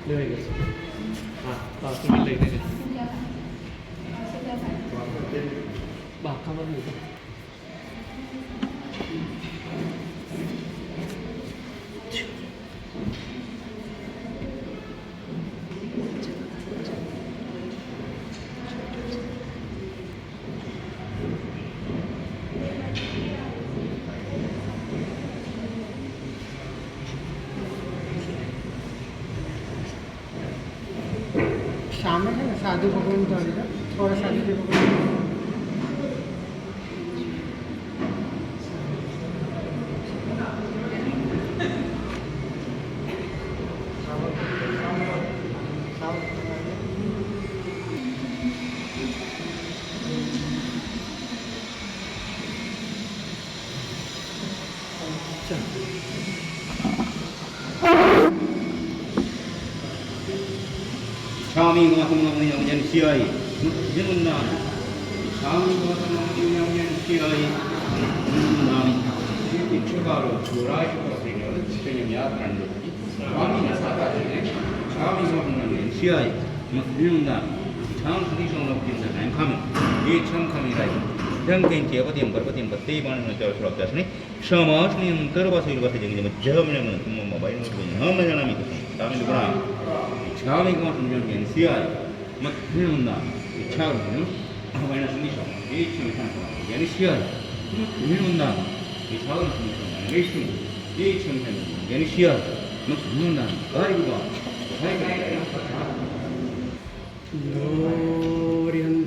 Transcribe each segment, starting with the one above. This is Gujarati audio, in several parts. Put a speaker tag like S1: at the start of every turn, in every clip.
S1: લેવાઈ ગયો. હા બાકી લઈને ગયો. બાકામાં નહીં.
S2: सामने है ना साधु भगवान तो आएगा और साधु के भगवान
S3: Kami mengaku yang siai, jenundan. Kami mengaku yang siai, jenundan. Ini cakap surai cakap dengan senyumnya randu. Kami nasabah ini, kami mengaku yang siai, jenundan. Kami sedih sangat kita kami, ini kami lagi. Dan kenci apa tiap berarti mana nak jauh surat jas ni. Sama ni terbatas ilmu sahaja ni, jauh mana semua mobile ni, hamil jangan itu. Kami lupa. Kami mengaku yang siai, jenundan. Kami apa yang sedih sama, ini cuma yang siai, jenundan. Kami sedih sama, ini cuma yang siai, jenundan. Hari itu, hari itu.
S2: Norihantanam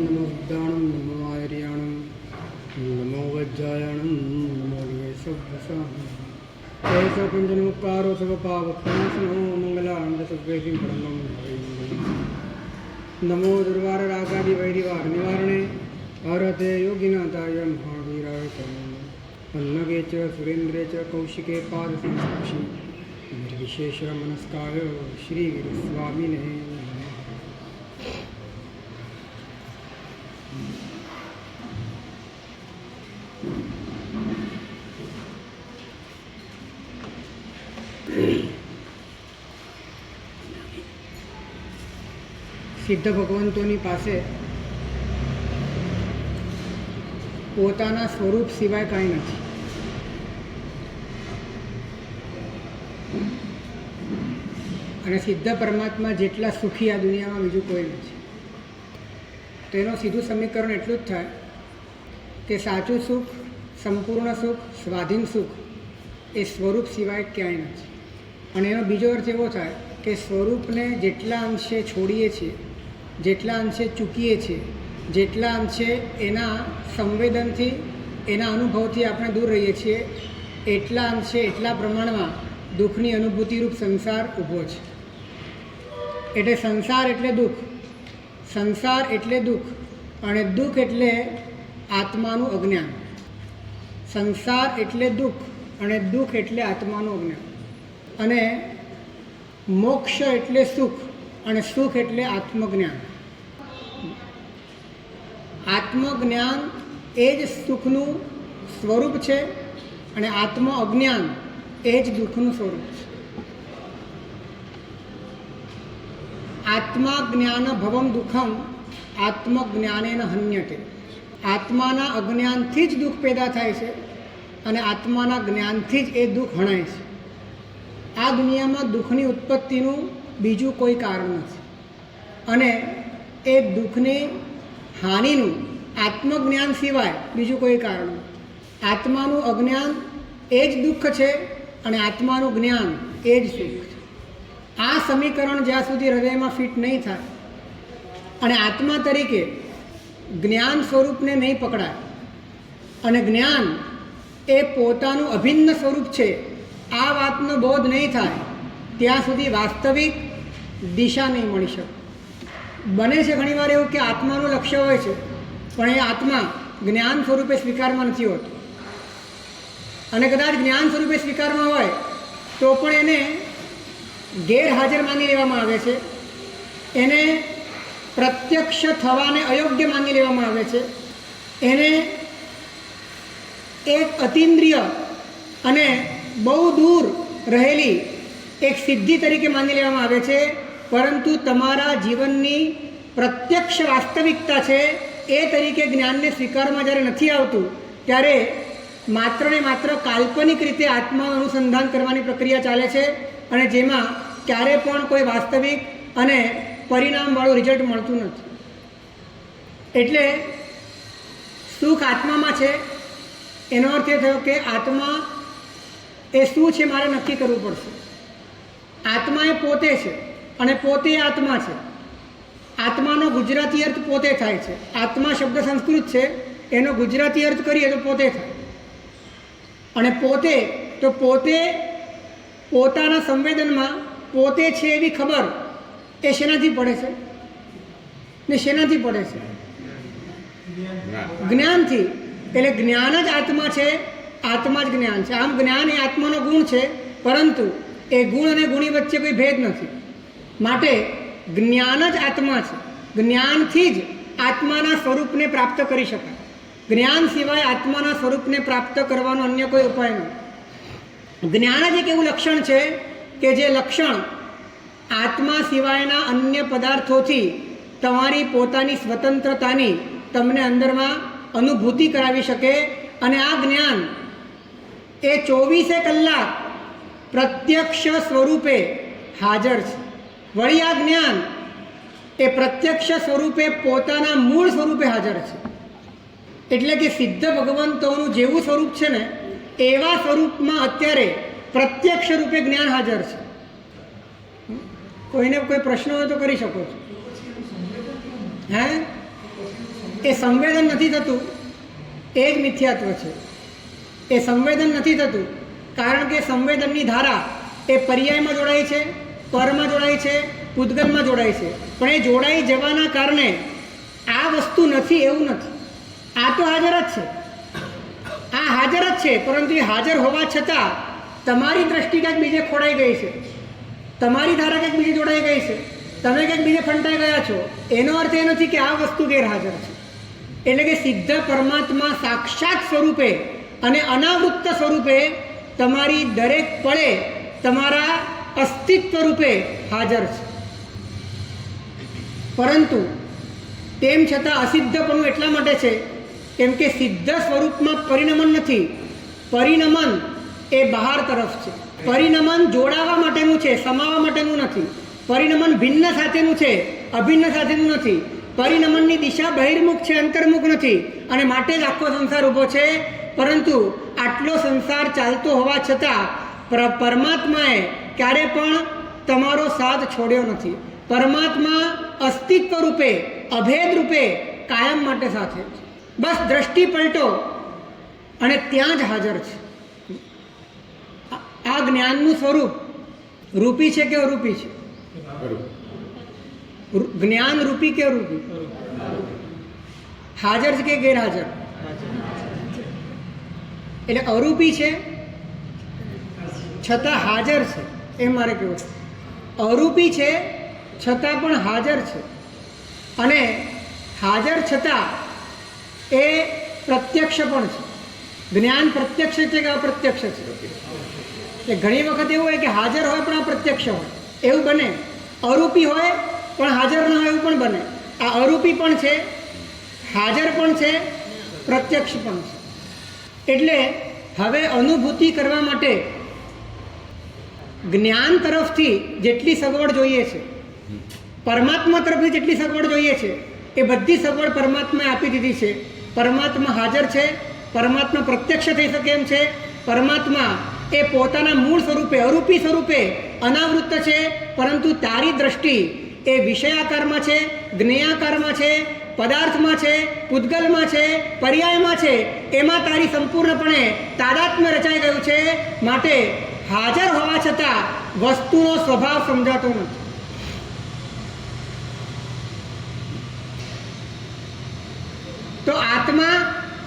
S2: namo Buddhanam namo Ayriyanam namo Vajjayanam namo Yesavasam Esa Panjanamukaro Savapavatanasano Mangalam Dasavvesim Paramam Namo Durvara Ragadi Vairivar Nivarane Arate Yoginataya Mahaviraya Tamam Annagecha Surendrecha Kaushike Padasamsashi Nirvishesha Manaskaya Shri Swamine સિદ્ધ ભગવંતોની પાસે પોતાના સ્વરૂપ સિવાય કાંઈ નથી. અને સિદ્ધ પરમાત્મા જેટલા સુખી આ દુનિયામાં બીજું કોઈ નથી. તેનું સીધું સમીકરણ એટલું જ થાય કે સાચું સુખ, સંપૂર્ણ સુખ, સ્વાધીન સુખ એ સ્વરૂપ સિવાય ક્યાંય નથી. અને એનો બીજો અર્થ એવો થાય કે સ્વરૂપને જેટલા અંશે છોડીએ છીએ, જેટલા અંશે ચૂકીએ છીએ, જેટલા અંશે એના સંવેદનથી, એના અનુભવથી આપણે દૂર રહીએ છીએ, એટલા અંશે, એટલા પ્રમાણમાં દુઃખની અનુભૂતિરૂપ સંસાર ઊભો છે. એટલે સંસાર એટલે દુઃખ, સંસાર એટલે દુઃખ, અને દુઃખ એટલે આત્માનું અજ્ઞાન. સંસાર એટલે દુઃખ અને દુઃખ એટલે આત્માનું અજ્ઞાન. અને મોક્ષ એટલે સુખ અને સુખ એટલે આત્મજ્ઞાન. આત્મજ્ઞાન એ જ સુખનું સ્વરૂપ છે અને આત્મ અજ્ઞાન એ જ દુઃખનું સ્વરૂપ છે. આત્મા જ્ઞાન ભવમ દુઃખમ આત્મજ્ઞાનેન હન્યતે. આત્માના અજ્ઞાનથી જ દુઃખ પેદા થાય છે અને આત્માના જ્ઞાનથી જ એ દુઃખ હણાય છે. આ દુનિયામાં દુઃખની ઉત્પત્તિનું બીજું કોઈ કારણ નથી. અને એ દુઃખની હાનિનું આત્મજ્ઞાન સિવાય બીજું કોઈ કારણ નથી. આત્માનું અજ્ઞાન એ જ દુઃખ છે અને આત્માનું જ્ઞાન એ જ સુખ છે. આ સમીકરણ જ્યાં સુધી હૃદયમાં ફિટ નહીં થાય અને આત્મા તરીકે જ્ઞાન સ્વરૂપને નહીં પકડાય અને જ્ઞાન એ પોતાનું અભિન્ન સ્વરૂપ છે આ વાતનો બોધ નહીં થાય ત્યાં સુધી વાસ્તવિક દિશા નહીં મળી શકે. બને છે ઘણીવાર એવું કે આત્માનું લક્ષ્ય હોય છે પણ એ આત્મા જ્ઞાન સ્વરૂપે સ્વીકારમાં નથી હોતો. અને કદાચ જ્ઞાન સ્વરૂપે સ્વીકારમાં હોય તો પણ એને ગેરહાજર માની લેવામાં આવે છે, એને પ્રત્યક્ષ થવાને અયોગ્ય માની લેવામાં આવે છે, એને એક અતિન્દ્રિય અને બહુ દૂર રહેલી એક સિદ્ધિ તરીકે માની લેવામાં આવે છે, પરંતુ તમારા જીવનની પ્રત્યક્ષ વાસ્તવિકતા છે એ તરીકે જ્ઞાનને સ્વીકારવામાં જ્યારે નથી આવતું, ત્યારે માત્ર ને માત્ર કાલ્પનિક રીતે આત્માનું અનુસંધાન કરવાની પ્રક્રિયા ચાલે છે, અને જેમાં ક્યારે પણ કોઈ વાસ્તવિક અને પરિણામવાળું રિઝલ્ટ મળતું નથી. એટલે સુખ આત્મામાં છે એનો અર્થ એ થયો કે આત્મા એ શું છે મારે નક્કી કરવું પડશે. આત્મા એ પોતે છે અને પોતે આત્મા છે. આત્માનો ગુજરાતી અર્થ પોતે થાય છે. આત્મા શબ્દ સંસ્કૃત છે, એનો ગુજરાતી અર્થ કરીએ તો પોતે થાય. અને પોતે તો પોતે પોતાના સંવેદનમાં પોતે છે એવી ખબર એ શેનાથી પડે છે ને શેનાથી પડે છે? જ્ઞાનથી. એટલે જ્ઞાન જ આત્મા છે, આત્મા જ જ્ઞાન છે. આમ જ્ઞાન એ આત્માનો ગુણ છે, પરંતુ એ ગુણ અને ગુણી વચ્ચે કોઈ ભેદ નથી. માટે જ્ઞાન જ આત્મા છે. જ્ઞાનથી જ આત્માના સ્વરૂપને પ્રાપ્ત કરી શકાય. જ્ઞાન સિવાય આત્માના સ્વરૂપને પ્રાપ્ત કરવાનો અન્ય કોઈ ઉપાય નથી. જ્ઞાન જ એક એવું લક્ષણ છે કે જે લક્ષણ આત્મા સિવાયના અન્ય પદાર્થોથી તમારી પોતાની સ્વતંત્રતાની તમને અંદરમાં અનુભૂતિ કરાવી શકે. અને આ જ્ઞાન એ 24 કલાક પ્રત્યક્ષ સ્વરૂપે હાજર છે. વળી આ જ્ઞાન એ પ્રત્યક્ષ સ્વરૂપે પોતાના મૂળ સ્વરૂપે હાજર છે. એટલે કે સિદ્ધ ભગવંતોનું જેવું સ્વરૂપ છે ને એવા સ્વરૂપમાં અત્યારે પ્રત્યક્ષ રૂપે જ્ઞાન હાજર છે. કોઈને કોઈ પ્રશ્ન હોય તો કરી શકો છો. હે, એ સંવેદન નથી થતું એ જ મિથ્યાત્વ છે. એ સંવેદન નથી થતું કારણ કે સંવેદનની ધારા એ પર્યાયમાં જોડાય છે, પરમાં જોડાય છે, પૂતગલમાં જોડાય છે. પણ એ જોડાઈ જવાના કારણે આ વસ્તુ નથી એવું નથી. આ તો હાજર જ છે, આ હાજર જ છે, પરંતુ એ હાજર હોવા છતાં તમારી દ્રષ્ટિ કંઈક બીજે ખોડાઈ ગઈ છે, તમારી ધારા કંઈક બીજે જોડાઈ ગઈ છે, તમે કંઈક બીજે ફંટાઈ ગયા છો. એનો અર્થ એ નથી કે આ વસ્તુ ગેરહાજર છે. એટલે કે સિદ્ધ પરમાત્મા સાક્ષાત સ્વરૂપે અને અનાવૃત્ત સ્વરૂપે તમારી દરેક પળે તમારા અસ્તિત્વ રૂપે હાજર છે. પરંતુ તેમ છતાં અસિદ્ધપણું એટલા માટે છે કેમ કે સિદ્ધ સ્વરૂપમાં પરિણમન નથી. પરિણમન એ બહાર તરફ છે. પરિણમન જોડાવા માટેનું છે, સમાવા માટેનું નથી. પરિણમન ભિન્ન સાથેનું છે, અભિન્ન સાથેનું નથી. પરિણમનની દિશા બહિર્મુખ છે, અંતર્મુખ નથી. અને માટે જ આખો સંસાર ઊભો છે. પરંતુ આટલો સંસાર ચાલતો હોવા છતાં પરમાત્માએ ક્યારે પણ તમારો સાથ છોડ્યો નથી. પરમાત્મા અસ્તિત્વ રૂપે, અભેદ રૂપે કાયમ માટે સાથે છે. બસ દ્રષ્ટિ પલટો અને ત્યાં જ હાજર છે. આ જ્ઞાનનું સ્વરૂપ રૂપી છે કે અરૂપી છે? જ્ઞાન રૂપી કે અરૂપી? હાજર છે કે ગેરહાજર? એટલે અરૂપી છે છતાં હાજર છે એમ મારે કહેવું છે. અરૂપી છે છતાં પણ હાજર છે. અને હાજર છતાં એ પ્રત્યક્ષ પણ છે. જ્ઞાન પ્રત્યક્ષ છે કે અપ્રત્યક્ષ છે? એટલે ઘણી વખત એવું હોય કે હાજર હોય પણ અપ્રત્યક્ષ હોય, એવું બને. અરૂપી હોય પણ હાજર ન હોય એવું પણ બને. આ અરૂપી પણ છે, હાજર પણ છે, પ્રત્યક્ષ પણ છે. એટલે હવે અનુભૂતિ કરવા માટે જ્ઞાન તરફથી જેટલી સગવડ જોઈએ છે, પરમાત્મા તરફથી જેટલી સગવડ જોઈએ છે, એ બધી સગવડ પરમાત્માએ આપી દીધી છે. પરમાત્મા હાજર છે, પરમાત્મા પ્રત્યક્ષ થઈ શકે એમ છે. પરમાત્મા એ પોતાના મૂળ સ્વરૂપે, અરૂપી સ્વરૂપે અનાવૃત્ત છે. પરંતુ તારી દ્રષ્ટિ એ વિષયાકારમાં છે, જ્ઞેયાકારમાં છે, પદાર્થમાં છે, પૂતગલમાં છે, પર્યાયમાં છે. એમાં તારી સંપૂર્ણપણે તાદાત્મ્ય રચાઈ ગયું છે. માટે હાજર હોવા છતાં વસ્તુનો સ્વભાવ સમજાતો નથી. તો આત્મા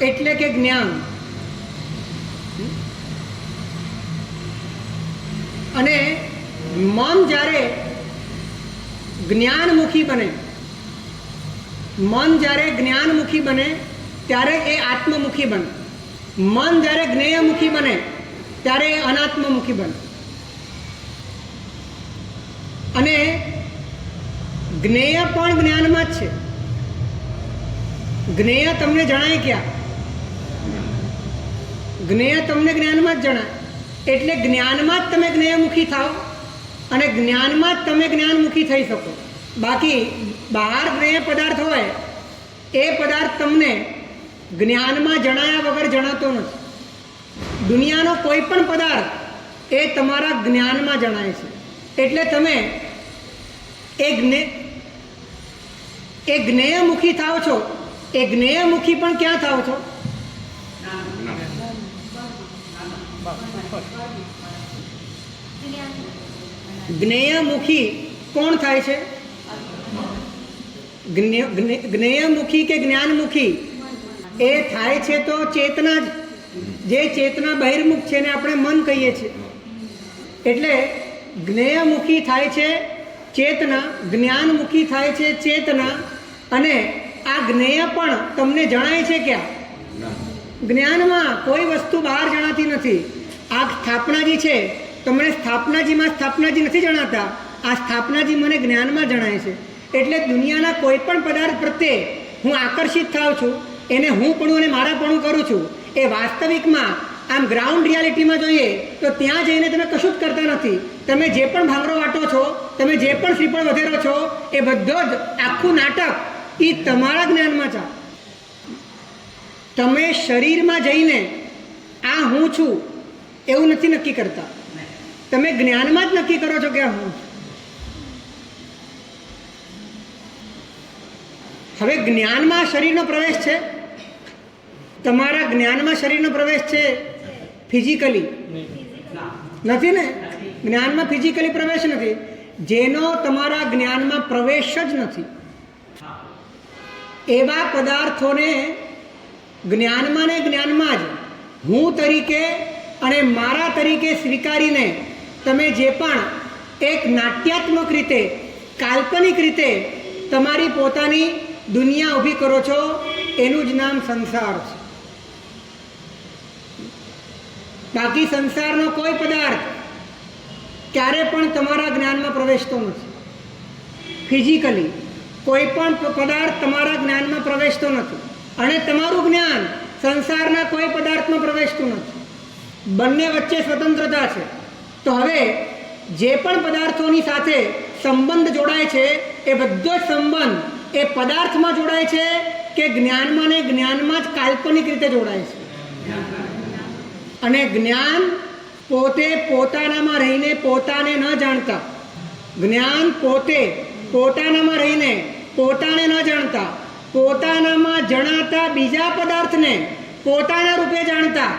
S2: એટલે કે જ્ઞાન. અને મન જ્યારે જ્ઞાનમુખી બને, મન જ્યારે જ્ઞાનમુખી બને ત્યારે એ આત્મમુખી બને. મન જ્યારે જ્ઞેયમુખી બને ત્યારે એ અનાત્મમુખી બને. અને જ્ઞેય પણ જ્ઞાનમાં જ છે. જ્ઞેય તમને જણાય ક્યાં? જ્ઞેય તમને જ્ઞાનમાં જ જણાય. એટલે જ્ઞાનમાં જ તમે જ્ઞેયમુખી થાઓ અને જ્ઞાનમાં જ તમે જ્ઞાનમુખી થઈ શકો. બાકી બહાર જ્ઞેય પદાર્થ હોય એ પદાર્થ તમને જ્ઞાનમાં જણાયા વગર જણાતો નથી. દુનિયાનો કોઈ પણ પદાર્થ એ તમારા જ્ઞાનમાં જણાય છે. એટલે તમે એ જ્ઞેયમુખી થાવ છો. એ જ્ઞેયમુખી પણ ક્યાં થાવ છો? જ્ઞેયમુખી કોણ થાય છે? જ્ઞેયમુખી કે જ્ઞાનમુખી એ થાય છે તો ચેતના જ. જે ચેતના બહિર્મુખ છે ને આપણે મન કહીએ છીએ. એટલે જ્ઞેયમુખી થાય છે ચેતના, જ્ઞાનમુખી થાય છે ચેતના. અને આ જ્ઞેય પણ તમને જણાય છે ક્યાં? જ્ઞાનમાં. કોઈ વસ્તુ બહાર જણાતી નથી. આ સ્થાપનાજી છે, તમને સ્થાપનાજીમાં સ્થાપનાજી નથી જણાતા. આ સ્થાપનાજી મને જ્ઞાનમાં જણાય છે. એટલે દુનિયાના કોઈ પણ પદાર્થ પ્રત્યે હું આકર્ષિત થાઉં છું, એને હું પણ અને મારાપણું કરું છું. એ વાસ્તવિકમાં આમ ગ્રાઉન્ડ રિયાલિટીમાં જોઈએ તો ત્યાં જઈને તમે કશું જ કરતા નથી. તમે જે પણ ભાંગરો વાટો છો, તમે જે પણ શ્રીફળ વધેરો છો, એ બધો જ આખું નાટક એ તમારા જ્ઞાનમાં છે. તમે શરીરમાં જઈને આ હું છું એવું નથી નક્કી કરતા. તમે જ્ઞાનમાં જ નક્કી કરો છો કે આ હું. હવે જ્ઞાનમાં શરીરનો પ્રવેશ છે? તમારા જ્ઞાનમાં શરીરનો પ્રવેશ છે ફિઝિકલી? નથી ને. જ્ઞાનમાં ફિઝિકલી પ્રવેશ નથી. જેનો તમારા જ્ઞાનમાં પ્રવેશ જ નથી એવા પદાર્થોને જ્ઞાનમાં ને જ્ઞાનમાં જ હું તરીકે અને મારા તરીકે સ્વીકારીને તમે જે પણ એક નાટ્યાત્મક રીતે, કાલ્પનિક રીતે તમારી પોતાની દુનિયા ઊભી કરો છો, એનું જ નામ સંસાર છે. બાકી સંસારનો કોઈ પદાર્થ ક્યારે પણ તમારા જ્ઞાનમાં પ્રવેશતો નથી. ફિઝિકલી કોઈ પણ પદાર્થ તમારા જ્ઞાનમાં પ્રવેશતો નથી. અને તમારું જ્ઞાન સંસારના કોઈ પદાર્થમાં પ્રવેશતું નથી. બંને વચ્ચે સ્વતંત્રતા છે. તો હવે જે પણ પદાર્થોની સાથે સંબંધ જોડાય છે એ બધો જ સંબંધ એ પદાર્થમાં જોડાય છે કે જ્ઞાનમાં ને જ્ઞાનમાં જ કાલ્પનિક રીતે જોડાય છે. અને જ્ઞાન પોતે પોતાનામાં રહીને પોતાને ન જાણતા, જ્ઞાન પોતે પોતાનામાં રહીને પોતાને ન જાણતા, પોતાનામાં જણાતા બીજા પદાર્થને પોતાના રૂપે જાણતા,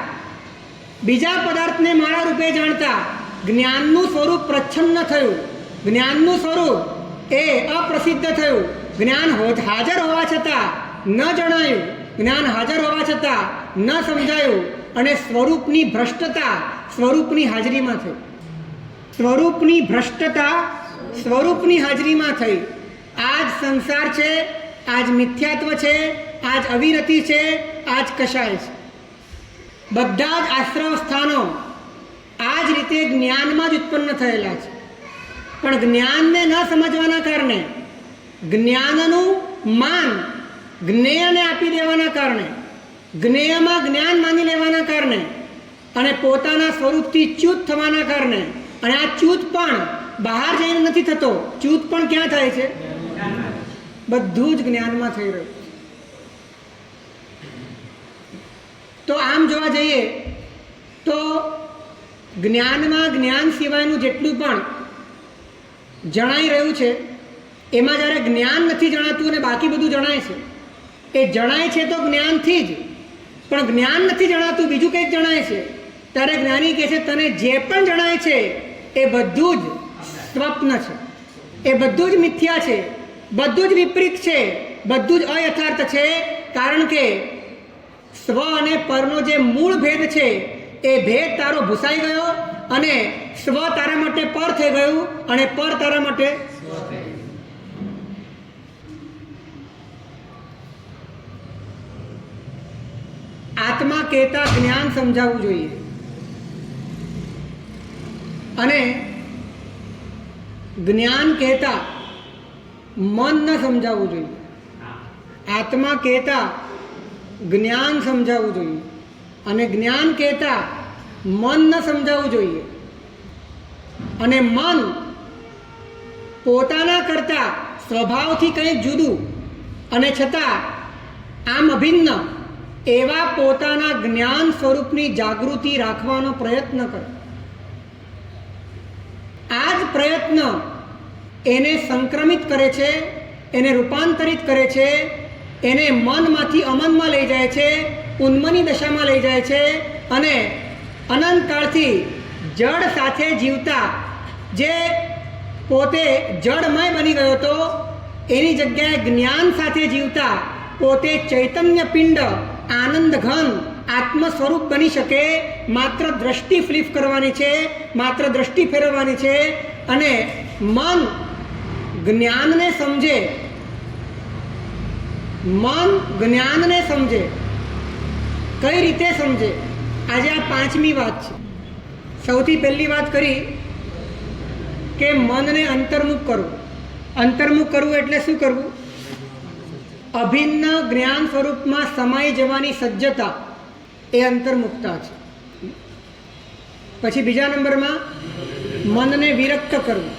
S2: બીજા પદાર્થને મારા રૂપે જાણતા, જ્ઞાનનું સ્વરૂપ પ્રચ્છન્ન થયું. જ્ઞાનનું સ્વરૂપ એ અપ્રસિદ્ધ થયું. જ્ઞાન હાજર હોવા છતાં ન જણાયું, જ્ઞાન હાજર હોવા છતાં ન સમજાયું. અને સ્વરૂપની ભ્રષ્ટતા સ્વરૂપની હાજરીમાં થઈ. સ્વરૂપની ભ્રષ્ટતા સ્વરૂપની હાજરીમાં થઈ. આ જ સંસાર છે, આ જ મિથ્યાત્વ છે, આ જ અવિરતિ છે, આ જ કશાય છે. બધા જ આશ્રવ સ્થાનો આ જ રીતે જ્ઞાનમાં જ ઉત્પન્ન થયેલા છે. પણ જ્ઞાનને ન સમજવાના કારણે, જ્ઞાનનું માન જ્ઞેયને આપી દેવાના કારણે, જ્ઞેયમાં જ્ઞાન માની લેવાના કારણે અને પોતાના સ્વરૂપથી ચ્યુત થવાના કારણે, અને આ ચ્યુત પણ બહાર જઈને નથી થતો. ચ્યુત પણ ક્યાં થાય છે? બધું જ જ્ઞાનમાં થઈ રહ્યું. તો આમ જોવા જઈએ તો જ્ઞાનમાં જ્ઞાન સિવાયનું જેટલું પણ જણાઈ રહ્યું છે એમાં જ્યારે જ્ઞાન નથી જણાતું અને બાકી બધું જણાય છે, એ જણાય છે તો જ્ઞાનથી જ. પણ જ્ઞાન નથી જણાતું, બીજું કંઈક જણાય છે, ત્યારે જ્ઞાની કહે છે તને જે પણ જણાય છે એ બધું જ સ્વપ્ન છે, એ બધું જ મિથ્યા છે, બધું જ વિપરીત છે, બધું જ અયથાર્થ છે. કારણ કે સ્વ અને પરનો જે મૂળ ભેદ છે એ ભેદ તારો ભૂસાઈ ગયો અને સ્વ તારા માટે પર થઈ ગયું અને પર તારા માટે સ્વ થઈ ગયું. આત્મા કહેતા જ્ઞાન સમજાવવું જોઈએ. અને જ્ઞાન કહેતા મન ન સમજાવવું જોઈએ, આત્મા કહેતા જ્ઞાન સમજાવવું જોઈએ, અને જ્ઞાન કહેતા મન ન સમજાવવું જોઈએ. અને મન પોતાના કરતાં સ્વભાવથી કંઈક જુદું અને છતાં આમ અભિન્ન એવા પોતાના જ્ઞાન સ્વરૂપની જાગૃતિ રાખવાનો પ્રયત્ન કરે. આ જ પ્રયત્ન એને સંક્રમિત કરે છે, એને રૂપાંતરિત કરે છે, એને મનમાંથી અમનમાં લઈ જાય છે, ઉન્મની દશામાં લઈ જાય છે, અને અનંતકાળથી જડ સાથે જીવતા જે પોતે જડમય બની ગયો હતો એની જગ્યાએ જ્ઞાન સાથે જીવતા પોતે ચૈતન્ય પિંડ આનંદ ઘન આત્મ સ્વરૂપ બની શકે. માત્ર દ્રષ્ટિ ફ્લિપ કરવાની છે, માત્ર દ્રષ્ટિ ફેરવવાની છે, અને મન જ્ઞાનને સમજે, મન જ્ઞાનને સમજે. કઈ રીતે સમજે? આજે આ પાંચમી વાત છે. સૌથી પહેલી વાત કરી કે મનને અંતર્મુખ કરવું. અંતર્મુખ કરવું એટલે શું કરવું? અભિન્ન જ્ઞાન સ્વરૂપમાં સમાઈ જવાની સજ્જતા, એ અંતર્મુખતા છે. પછી બીજા નંબરમાં મનને વિરક્ત કરવું,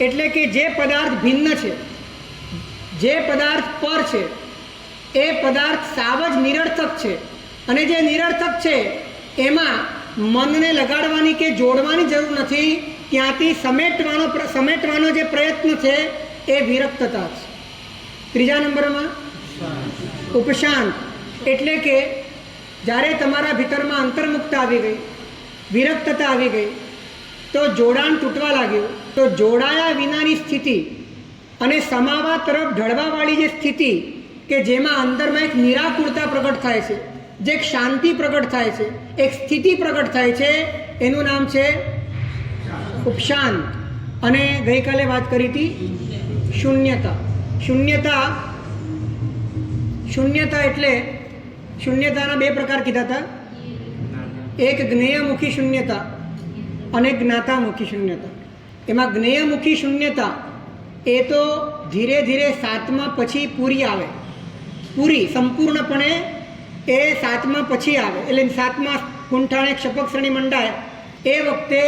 S2: એટલે કે જે પદાર્થ ભિન્ન છે, જે પદાર્થ પર છે, એ પદાર્થ સાવ જ નિરર્થક છે, અને જે નિરર્થક છે એમાં મનને લગાડવાની કે જોડવાની જરૂર નથી, ત્યાંથી સમેટવાનો જે પ્રયત્ન છે એ વિરક્તતા છે. ત્રીજા નંબરમાં ઉપશાંત, એટલે કે જ્યારે તમારા ભીતરમાં અંતર્મુક્તા આવી ગઈ, વિરક્તતા આવી ગઈ, તો જોડાણ તૂટવા લાગ્યું, તો જોડાયા વિનાની સ્થિતિ અને સમાવા તરફ ઢળવાવાળી જે સ્થિતિ કે જેમાં અંદરમાં એક નિરાકુરતા પ્રગટ થાય છે, જે એક શાંતિ પ્રગટ થાય છે, એક સ્થિતિ પ્રગટ થાય છે, એનું નામ છે ઉપશાંત. અને ગઈકાલે વાત કરી હતી શૂન્યતા. શૂન્યતા એટલે શૂન્યતાના બે પ્રકાર કીધા હતા. એક જ્ઞેયમુખી શૂન્યતા અને જ્ઞાતામુખી શૂન્યતા. એમાં જ્ઞેયમુખી શૂન્યતા એ તો ધીરે ધીરે સાતમા પછી પૂરી આવે, પૂરી સંપૂર્ણપણે એ સાતમા પછી આવે. એટલે સાતમા કુંઠાણે ક્ષપક શ્રેણી મંડાય એ વખતે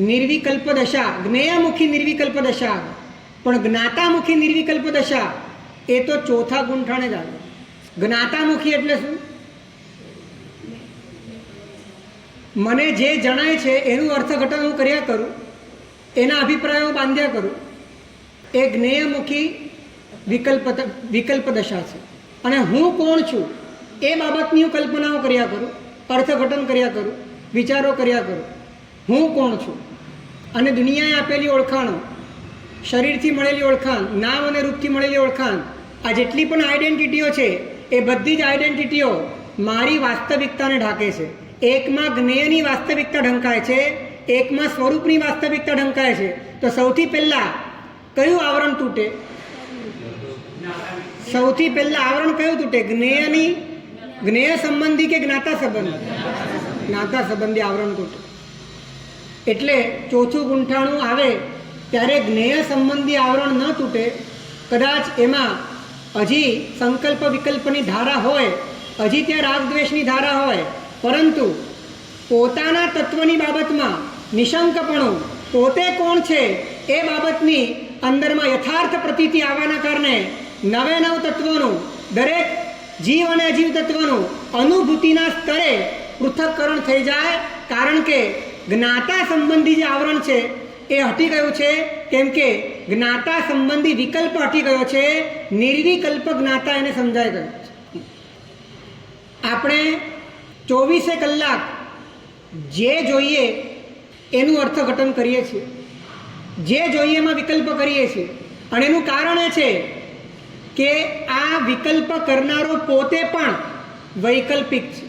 S2: નિર્વિકલ્પ દશા, જ્ઞેયમુખી નિર્વિકલ્પ દશા આવે. પણ જ્ઞાતામુખી નિર્વિકલ્પ દશા એ તો ચોથા ગુંઠાણે જ આવે. જ્ઞાતામુખી એટલે શું? મને જે જણાય છે એનું અર્થઘટન હું કર્યા કરું, એના અભિપ્રાયો બાંધ્યા કરું, એ જ્ઞેયમુખી વિકલ્પ દશા છે. અને હું કોણ છું એ બાબતની હું કલ્પનાઓ કર્યા કરું, અર્થઘટન કર્યા કરું, વિચારો કર્યા કરું. હું કોણ છું અને દુનિયાએ આપેલી ઓળખાણો, શરીરથી મળેલી ઓળખાણ, નામ અને રૂપથી મળેલી ઓળખાણ, આ જેટલી પણ આઈડેન્ટિટીઓ છે એ બધી જ આઈડેન્ટિટીઓ મારી વાસ્તવિકતાને ઢાંકે છે. એકમાં જ્ઞેયની વાસ્તવિકતા ઢંકાય છે, એકમાં સ્વરૂપની વાસ્તવિકતા ઢંકાય છે. તો સૌથી પહેલાં કયું આવરણ તૂટે? સૌથી પહેલાં આવરણ કયું તૂટે? જ્ઞેય સંબંધી કે જ્ઞાતા સંબંધી? જ્ઞાતા સંબંધી આવરણ તૂટે. એટલે ચોથું ગુંઠાણું આવે ત્યારે જ્ઞેય સંબંધી આવરણ ન તૂટે. કદાચ એમાં હજી સંકલ્પ વિકલ્પની ધારા હોય, હજી ત્યાં રાગદ્વેષની ધારા હોય, પરંતુ પોતાના તત્વની બાબતમાં નિશંકપણું, પોતે કોણ છે એ બાબતની અંદરમાં યથાર્થ પ્રતીતિ આવવાના કારણે નવે નવ તત્વોનું, દરેક જીવ અને અજીવ તત્વનું અનુભૂતિના સ્તરે પૃથક્કરણ થઈ જાય. કારણ કે જ્ઞાતા સંબંધી જે આવરણ છે એ હટી ગયું છે, કેમ કે જ્ઞાતા સંબંધી વિકલ્પ હટી ગયો છે, નિર્વિકલ્પ જ્ઞાતા એને સમજાઈ ગયો છે. આપણે 24 કલાક જે જોઈએ એનું અર્થઘટન કરીએ છીએ, જે જોઈએ એમાં વિકલ્પ કરીએ છીએ, અને એનું કારણ એ છે કે આ વિકલ્પ કરનારો પોતે પણ વૈકલ્પિક છે.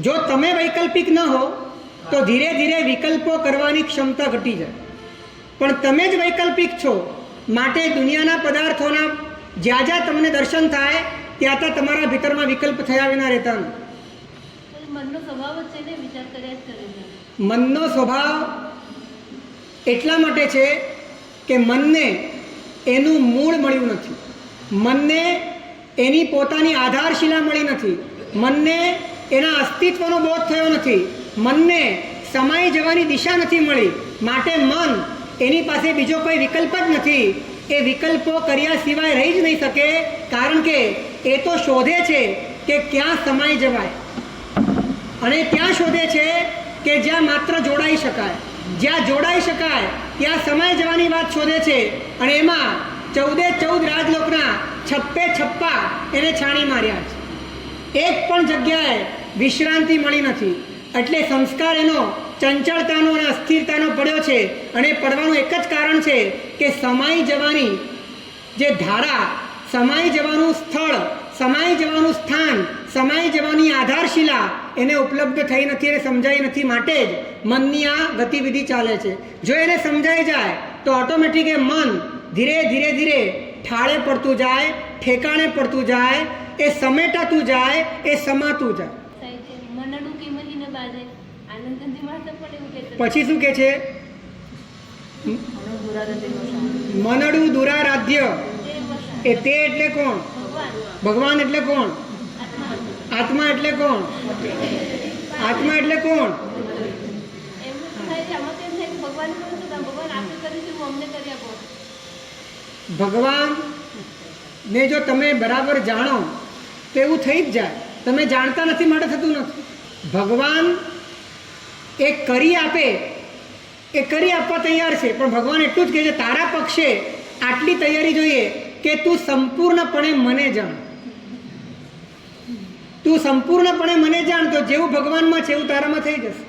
S2: જો તમે વૈકલ્પિક ન હો તો ધીરે ધીરે વિકલ્પો કરવાની ક્ષમતા ઘટી જાય. પણ તમે જ વૈકલ્પિક છો, માટે દુનિયાના પદાર્થોના જ્યાં જ્યાં તમને દર્શન થાય ત્યાં ત્યાં તમારા ભીતરમાં વિકલ્પ થયા વિના રહેતા નથી.
S4: મનનો સ્વભાવ જ છે ને, વિચાર કર્યા જ કરે છે.
S2: મનનો સ્વભાવ એટલા માટે છે કે મનને એનું મૂળ મળ્યું નથી, મનને એની પોતાની આધારશિલા મળી નથી, મનને એના અસ્તિત્વનો બોધ થયો નથી, મનને સમાઈ જવાની દિશા નથી મળી. માટે મન એની પાસે બીજો કોઈ વિકલ્પ જ નથી. એ વિકલ્પો કર્યા સિવાય રહી જ નહીં શકે, કારણ કે એ તો શોધે છે કે ક્યાં સમાઈ જવાય, અને ત્યાં શોધે છે કે જ્યાં માત્ર જોડાઈ શકાય. જ્યાં જોડાઈ શકાય ત્યાં સમાઈ જવાની વાત શોધે છે, અને એમાં 14 રાજલોકના 56 એને છાણી માર્યા છે. એક પણ જગ્યાએ વિશ્રાંતિ મળી નથી. એટલે સંસ્કાર એનો ચંચળતાનો અને અસ્થિરતાનો પડ્યો છે, અને પડવાનું એક જ કારણ છે કે સમાઈ જવાની જે ધારા, સમાઈ જવાનું સ્થળ, સમાઈ જવાનું સ્થાન, સમાઈ જવાની આધારશિલા એને ઉપલબ્ધ થઈ નથી અને સમજાઈ નથી. માટે જ મનની આ ગતિવિધિ ચાલે છે. જો એને સમજાઈ જાય તો ઓટોમેટિક એ મન ધીરે ધીરે ધીરે ઠાળે પડતું જાય, ઠેકાણે પડતું જાય, એ સમેટાતું જાય, એ સમાતું જાય. પછી શું કે છે? મનડું દુરારાધ્ય. એ તે એટલે કોણ? ભગવાન એટલે કોણ? આત્મા એટલે કોણ? આત્મા એટલે કોણ? ભગવાન ને જો તમે બરાબર જાણો તો એવું થઈ જ જાય. તમે જાણતા નથી માટે થતું નથી. ભગવાન એ કરી આપે, એ કરી આપવા તૈયાર છે, પણ ભગવાન એટલું જ કહે છે તારા પક્ષે આટલી તૈયારી જોઈએ કે તું સંપૂર્ણપણે મને જાણ. તું સંપૂર્ણપણે મને જાણ, તો જેવું ભગવાનમાં છે એવું તારામાં થઈ જશે.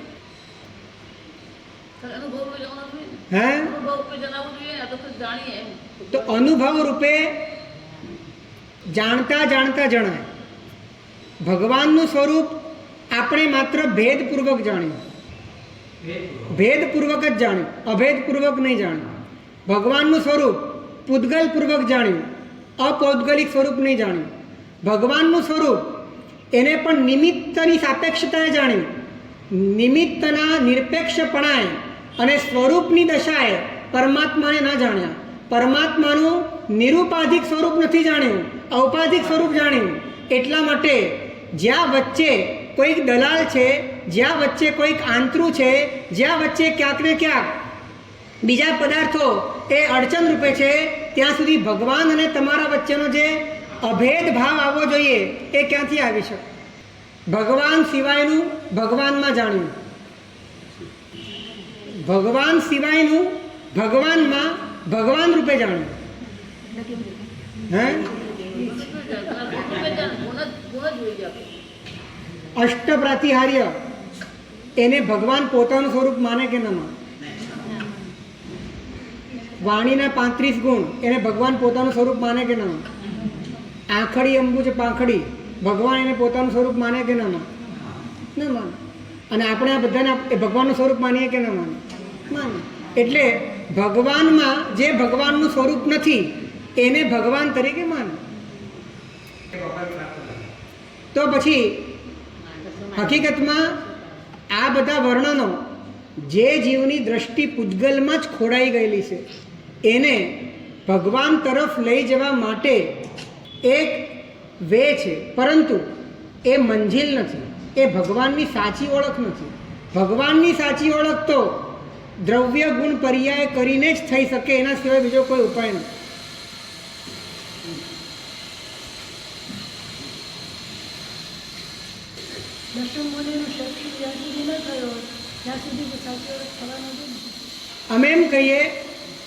S2: હે? તો અનુભવ રૂપે જાણતા જાણતા જણાય. ભગવાનનું સ્વરૂપ આપણે માત્ર ભેદપૂર્વક જાણ્યું, ભેદપૂર્વક જ જાણ્યું, અભેદપૂર્વક નહીં જાણ્યું. ભગવાનનું સ્વરૂપ પૂદગલપૂર્વક જાણ્યું, અપૌદ્ગલિક સ્વરૂપ નહીં જાણ્યું. ભગવાનનું સ્વરૂપ એને પણ નિમિત્તની સાપેક્ષતાએ જાણ્યું, નિમિત્તના નિરપેક્ષપણાએ અને સ્વરૂપની દશાએ પરમાત્માને ના જાણ્યા. પરમાત્માનું નિરુપાધિક સ્વરૂપ નથી જાણ્યું, ઔપાધિક સ્વરૂપ જાણ્યું. એટલા માટે જ્યાં વચ્ચે કોઈક દલાલ છે, જ્યાં વચ્ચે કોઈક આંતરું છે, જ્યાં વચ્ચે ક્યાંક ને ક્યાંક બીજા પદાર્થો એ અડચણ રૂપે છે, ત્યાં સુધી ભગવાન અને તમારા વચ્ચેનો જે અભેદ ભાવ આવવો જોઈએ એ ક્યાંથી આવી શકે? ભગવાન સિવાયનું ભગવાનમાં જાણ્યું, ભગવાન સિવાયનું ભગવાનમાં ભગવાન રૂપે જાણ્યું. હે? અષ્ટપ્રાતિહાર્ય એને ભગવાન પોતાનું સ્વરૂપ માને કે ન માને? વાણીના 35 ગુણ એને ભગવાન પોતાનું સ્વરૂપ માને કે ન માને? આંખડી અંબુજ પાંખડી ભગવાન એને પોતાનું સ્વરૂપ માને કે ન માને? ન માને. અને આપણે આ બધાને ભગવાનનું સ્વરૂપ માનીએ કે ન માને? માને. એટલે ભગવાનમાં જે ભગવાનનું સ્વરૂપ નથી એને ભગવાન તરીકે માને. તો પછી હકીકતમાં આ બધા વર્ણનો જે જીવની દ્રષ્ટિ પૂજગલમાં જ ખોડાઈ ગયેલી છે એને ભગવાન તરફ લઈ જવા માટે એક વે છે, પરંતુ એ મંજિલ નથી, એ ભગવાનની સાચી ઓળખ નથી. ભગવાનની સાચી ઓળખ તો દ્રવ્ય ગુણ પર્યાય કરીને જ થઈ શકે, એના સિવાય બીજો કોઈ ઉપાય નથી. અમે એમ કહીએ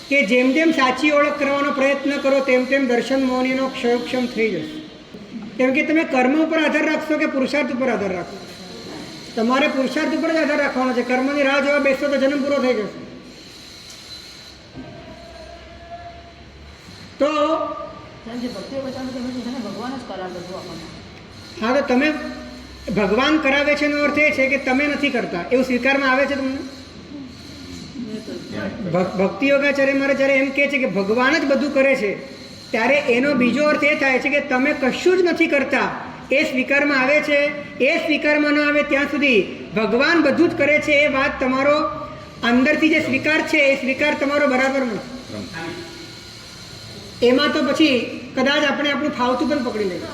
S2: કે જેમ જેમ સાચી ઓળખ કરવાનો પ્રયત્ન કરો તેમ તેમ દર્શન મૌનીનો ક્ષયોક્ષમ થઈ જશે. કેમ કે તમે કર્મ ઉપર આધાર રાખશો કે પુરુષાર્થ ઉપર આધાર રાખશો? તમારે પુરુષાર્થ ઉપર જ આધાર રાખવાનો છે. કર્મની રાહ જોવા બેસશો તો જન્મ પૂરો થઈ જશે. તો હા, તો તમે ભગવાન કરાવે છે એનો અર્થ એ છે કે તમે નથી કરતા એવું સ્વીકારમાં આવે છે તમને? ભક્તિ યોગાચાર્ય મારે જ્યારે એમ કહે છે કે ભગવાન જ બધું કરે છે, ત્યારે એનો બીજો અર્થ એ થાય છે કે તમે કશું જ નથી કરતા એ સ્વીકારમાં આવે છે. એ સ્વીકારમાં ન આવે ત્યાં સુધી ભગવાન બધું જ કરે છે એ વાત તમારો અંદરથી જે સ્વીકાર છે એ સ્વીકાર તમારો બરાબર નથી. એમાં તો પછી કદાચ આપણે આપણું ફાવતું પણ પકડી લઈએ.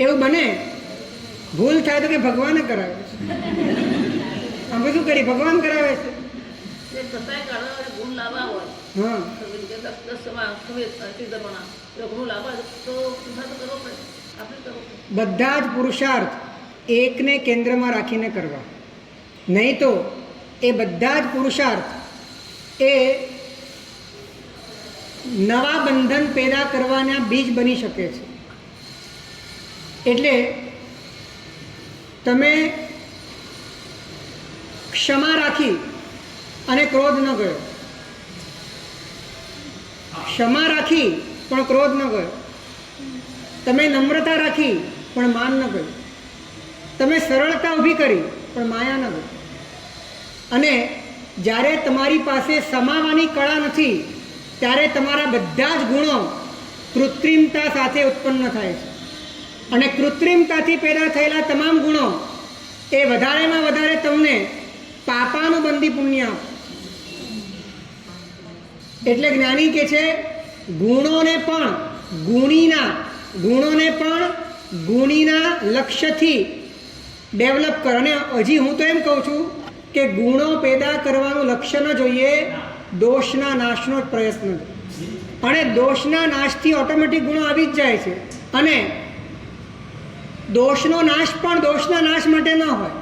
S2: એવું બને, ભૂલ થાય તો કે ભગવાને કરાવે છે. અમે શું કરીએ? ભગવાન કરાવે છે. હા, બધા જ પુરુષાર્થ એકને કેન્દ્રમાં રાખીને કરવા, નહીં તો એ બધા જ પુરુષાર્થ એ નવા બંધન પેદા કરવાના બીજ બની શકે છે. એટલે તમે ક્ષમા રાખી અને ક્રોધ ન ગયો, ક્ષમા રાખી પણ ક્રોધ ન ગયો, તમે નમ્રતા રાખી પણ માન ન ગયું, તમે સરળતા ઊભી કરી પણ માયા ન ગઈ. અને જ્યારે તમારી પાસે સમાવાની કળા નથી ત્યારે તમારા બધા જ ગુણો કૃત્રિમતા સાથે ઉત્પન્ન થાય છે. અને કૃત્રિમતાથી પેદા થયેલા તમામ ગુણો એ વધારેમાં વધારે તમને પાપાનું બંધી પુણ્ય આપે. એટલે જ્ઞાની કે છે ગુણોને પણ ગુણીના લક્ષ્યથી ડેવલપ કર. અને હજી હું તો એમ કહું છું કે ગુણો પેદા કરવાનું લક્ષ્ય ન જોઈએ, દોષના નાશનો જ પ્રયત્ન. અને દોષના નાશથી ઓટોમેટિક ગુણો આવી જ જાય છે. અને દોષનો નાશ પણ દોષના નાશ માટે ન હોય,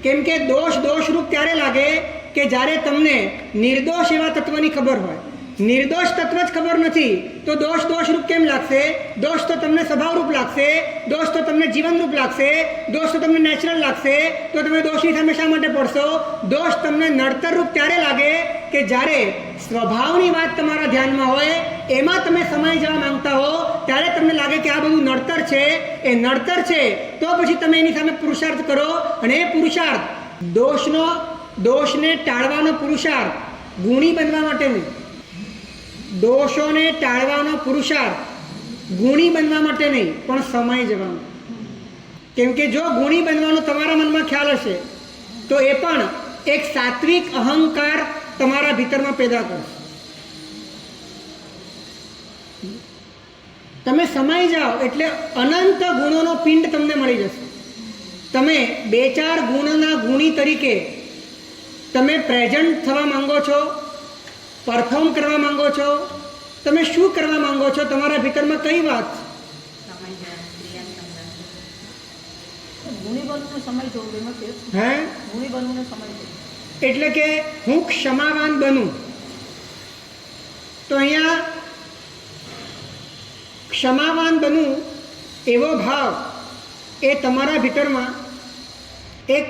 S2: કેમ કે દોષરૂપ ત્યારે લાગે કે જ્યારે તમને નિર્દોષ એવા તત્વની ખબર હોય. નિર્દોષ તત્વ જ ખબર નથી તો દોષરૂપ કેમ લાગશે? દોષ તો તમને સ્વભાવરૂપ લાગશે, દોષ તો તમને જીવનરૂપ લાગશે, દોષ તો તમને નેચરલ લાગશે. તો તમે દોષની સામે શા માટે પડશો? દોષ તમને નડતરરૂપ ત્યારે લાગે કે જ્યારે સ્વભાવની વાત તમારા ધ્યાનમાં હોય, એમાં તમે સમાઈ જવા માંગતા હો, ત્યારે તમને લાગે કે આ બધું નડતર છે. એ નડતર છે તો પછી તમે એની સામે પુરુષાર્થ કરો. અને એ પુરુષાર્થ દોષને ટાળવાનો પુરુષાર્થ ગુણી બનવા માટે નહીં, દોષોને ટાળવાનો પુરુષાર્થ ગુણી બનવા માટે નહીં, પણ સમાઈ જવાનો. કેમ કે જો ગુણી બનવાનો તમારા મનમાં ખ્યાલ હશે તો એ પણ એક સાત્વિક અહંકાર તમારા ભીતરમાં પેદા કરશે. તમે સમાઈ જાઓ એટલે અનંત ગુણોનો પિંડ તમને મળી જશે. તમે 2-4 ગુણોના ગુણી તરીકે તમે પ્રેઝન્ટ થવા માંગો છો, પરફોર્મ કરવા માંગો છો, તમે શું કરવા માંગો છો? તમારા ભીતરમાં કઈ વાત હે? એટલે કે હું ક્ષમાવાન બનું. તો અહીંયા ક્ષમાવાન બનું એવો ભાવ એ તમારા ભીતરમાં એક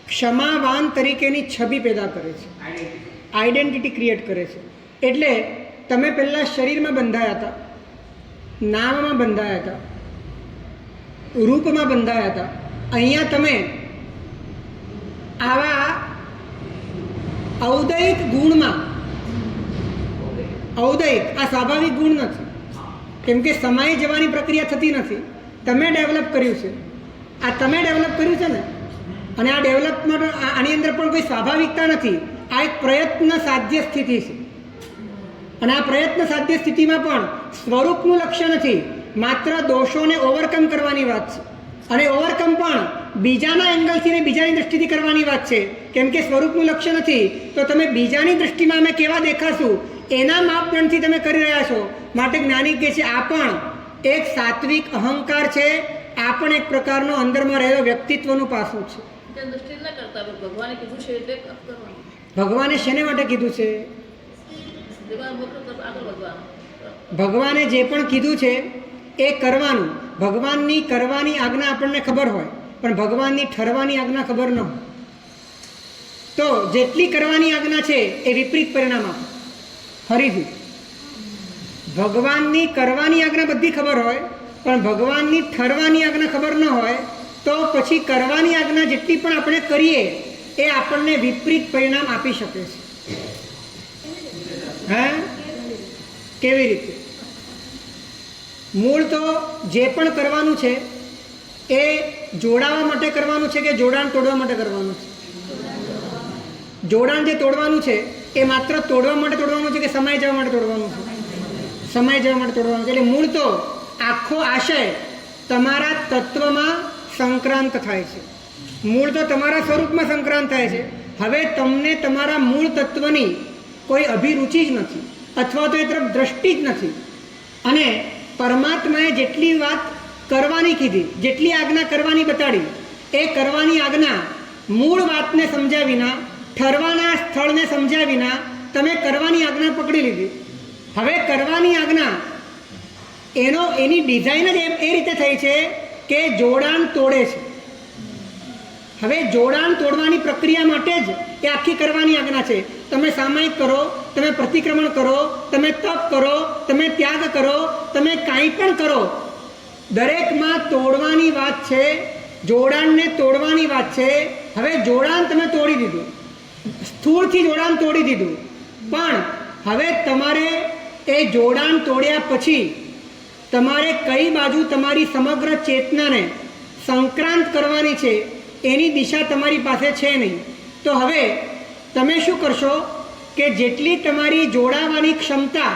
S2: ક્ષમાવાન તરીકેની છબી પેદા કરે છે, આઈડેન્ટિટી ક્રિએટ કરે છે. એટલે તમે પહેલાં શરીરમાં બંધાયા હતા, નામમાં બંધાયા હતા, રૂપમાં બંધાયા હતા. અહીંયા તમે આવા ઔદૈિક ગુણમાં, ઔદૈિક આ સ્વાભાવિક ગુણ નથી, કેમ કે સમાઈ જવાની પ્રક્રિયા થતી નથી. તમે ડેવલપ કર્યું છે, આ તમે ડેવલપ કર્યું છે ને. અને આ ડેવલપમેન્ટ આની અંદર પણ કોઈ સ્વાભાવિકતા નથી, આ એક પ્રયત્ન સાધ્ય સ્થિતિ છે. અને આ પ્રયત્ન સાધ્ય સ્થિતિમાં પણ સ્વરૂપનું લક્ષ્ય નથી, માત્ર દોષોને ઓવરકમ કરવાની વાત છે. અને ઓવરકમ પણ બીજાના એંગલથી ને બીજાની દૃષ્ટિથી કરવાની વાત છે. કેમ કે સ્વરૂપનું લક્ષ્ય નથી તો તમે બીજાની દૃષ્ટિમાં અમે કેવા દેખાશું એના માપદંડથી તમે કરી રહ્યા છો. માટે જ્ઞાની કહે છે આ પણ એક સાત્વિક અહંકાર છે, આ પણ એક પ્રકારનો અંદરમાં રહેલો વ્યક્તિત્વનું પાસું છે. ભગવાને શેને માટે કીધું છે? ભગવાને જે પણ કીધું છે એ કરવાનું. ભગવાનની કરવાની આજ્ઞા આપણને ખબર હોય પણ ભગવાનની ઠરવાની આજ્ઞા ખબર ન હોય. તો જેટલી કરવાની આજ્ઞા છે એ વિપરીત પરિણામ આપે. ફરીથી ભગવાનની કરવાની આજ્ઞા બધી ખબર હોય પણ ભગવાનની ઠરવાની આજ્ઞા ખબર ન હોય તો પછી કરવાની આજ્ઞા જેટલી પણ આપણે કરીએ એ આપણને વિપરીત પરિણામ આપી શકે છે. હે? કેવી રીતે? મૂળ તો જે પણ કરવાનું છે એ જોડાવા માટે કરવાનું છે કે જોડાણ તોડવા માટે કરવાનું છે? જોડાણ જે તોડવાનું છે એ માત્ર તોડવા માટે તોડવાનું છે કે સમાઈ જવા માટે તોડવાનું છે? સમાઈ જવા માટે તોડવાનું છે. એટલે મૂળ તો આખો આશય તમારા તત્વમાં સંક્રાંત થાય છે. મૂળ તો તમારા સ્વરૂપમાં સંક્રાંત થાય છે. હવે તમને તમારા મૂળ તત્વની કોઈ અભિરુચિ જ નથી, અથવા તો એ તરફ દ્રષ્ટિ જ નથી. અને પરમાત્માએ જેટલી વાત કરવાની કીધી, જેટલી આજ્ઞા કરવાની બતાડી, એ કરવાની આજ્ઞા મૂળ વાતને સમજ્યા વિના, ઠરવાના સ્થળને સમજ્યા વિના તમે કરવાની આજ્ઞા પકડી લીધી. હવે કરવાની આજ્ઞા એની ડિઝાઇન જ એ રીતે થઈ છે કે જોડાણ તોડે છે. હવે જોડાણ તોડવાની પ્રક્રિયા માટે જ એ આખી કરવાની આજ્ઞા છે. તમે સામાયિક કરો, તમે પ્રતિક્રમણ કરો, તમે તપ કરો, તમે ત્યાગ કરો, તમે કાંઈ પણ કરો, દરેકમાં તોડવાની વાત છે, જોડાણને તોડવાની વાત છે. હવે જોડાણ તમે તોડી દીધું, સ્થૂળથી જોડાણ તોડી દીધું, પણ હવે તમારે એ જોડાણ તોડ્યા પછી તમારે કઈ બાજુ તમારી સમગ્ર ચેતનાને સંક્રાંત કરવાની છે એની દિશા તમારી પાસે છે નહીં. તો હવે તમે શું કરશો કે જેટલી તમારી જોડાવાની ક્ષમતા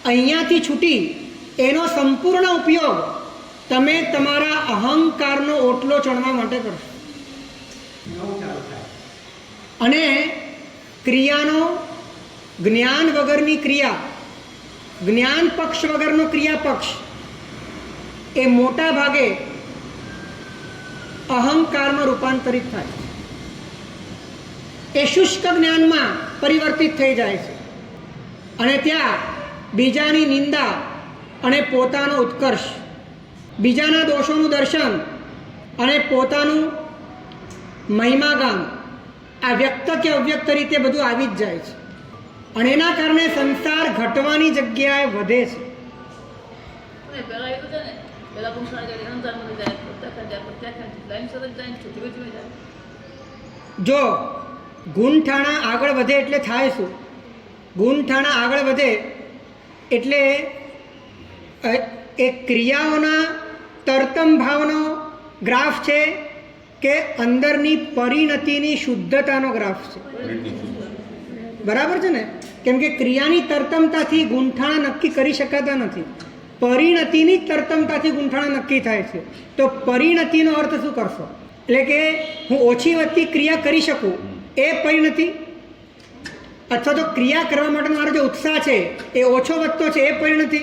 S2: અહીંયાથી છૂટી એનો સંપૂર્ણ ઉપયોગ તમે તમારા અહંકારનો ઓટલો ચણવા માટે કરશો. અને ક્રિયાનો જ્ઞાન વગરની ક્રિયા, જ્ઞાન પક્ષ વગરનો ક્રિયા પક્ષ એ મોટા ભાગે અહંકારમાં રૂપાંતરિત થાય છે. એ શુષ્ક જ્ઞાનમાં પરિવર્તિત થઈ જાય છે. અને ત્યાં બીજાની નિંદા અને પોતાનો ઉત્કર્ષ, બીજાના દોષોનું દર્શન અને પોતાનું મહિમાગાન, આ વ્યક્ત કે અવ્યક્ત રીતે બધું આવી જ જાય છે. અને એના કારણે સંસાર ઘટવાની જગ્યાએ વધે છે. જો ગુણઠાણા આગળ વધે એટલે થાય શું? ગુણઠાણા આગળ વધે એટલે એ ક્રિયાઓના તરતમ ભાવનો ગ્રાફ છે કે અંદરની પરિણતિની શુદ્ધતાનો ગ્રાફ છે? બરાબર છે ને? કેમ કે ક્રિયાની તરતમતાથી ગુંઠાણા નક્કી કરી શકાતા નથી, પરિણતિની જ તરતમતાથી ગુંઠાણા નક્કી થાય છે. તો પરિણતિનો અર્થ શું કરશો? એટલે કે હું ઓછી વધતી ક્રિયા કરી શકું એ પરિણતિ, અથવા તો ક્રિયા કરવા માટેનો મારો જે ઉત્સાહ છે એ ઓછો વધતો છે એ પરિણતિ,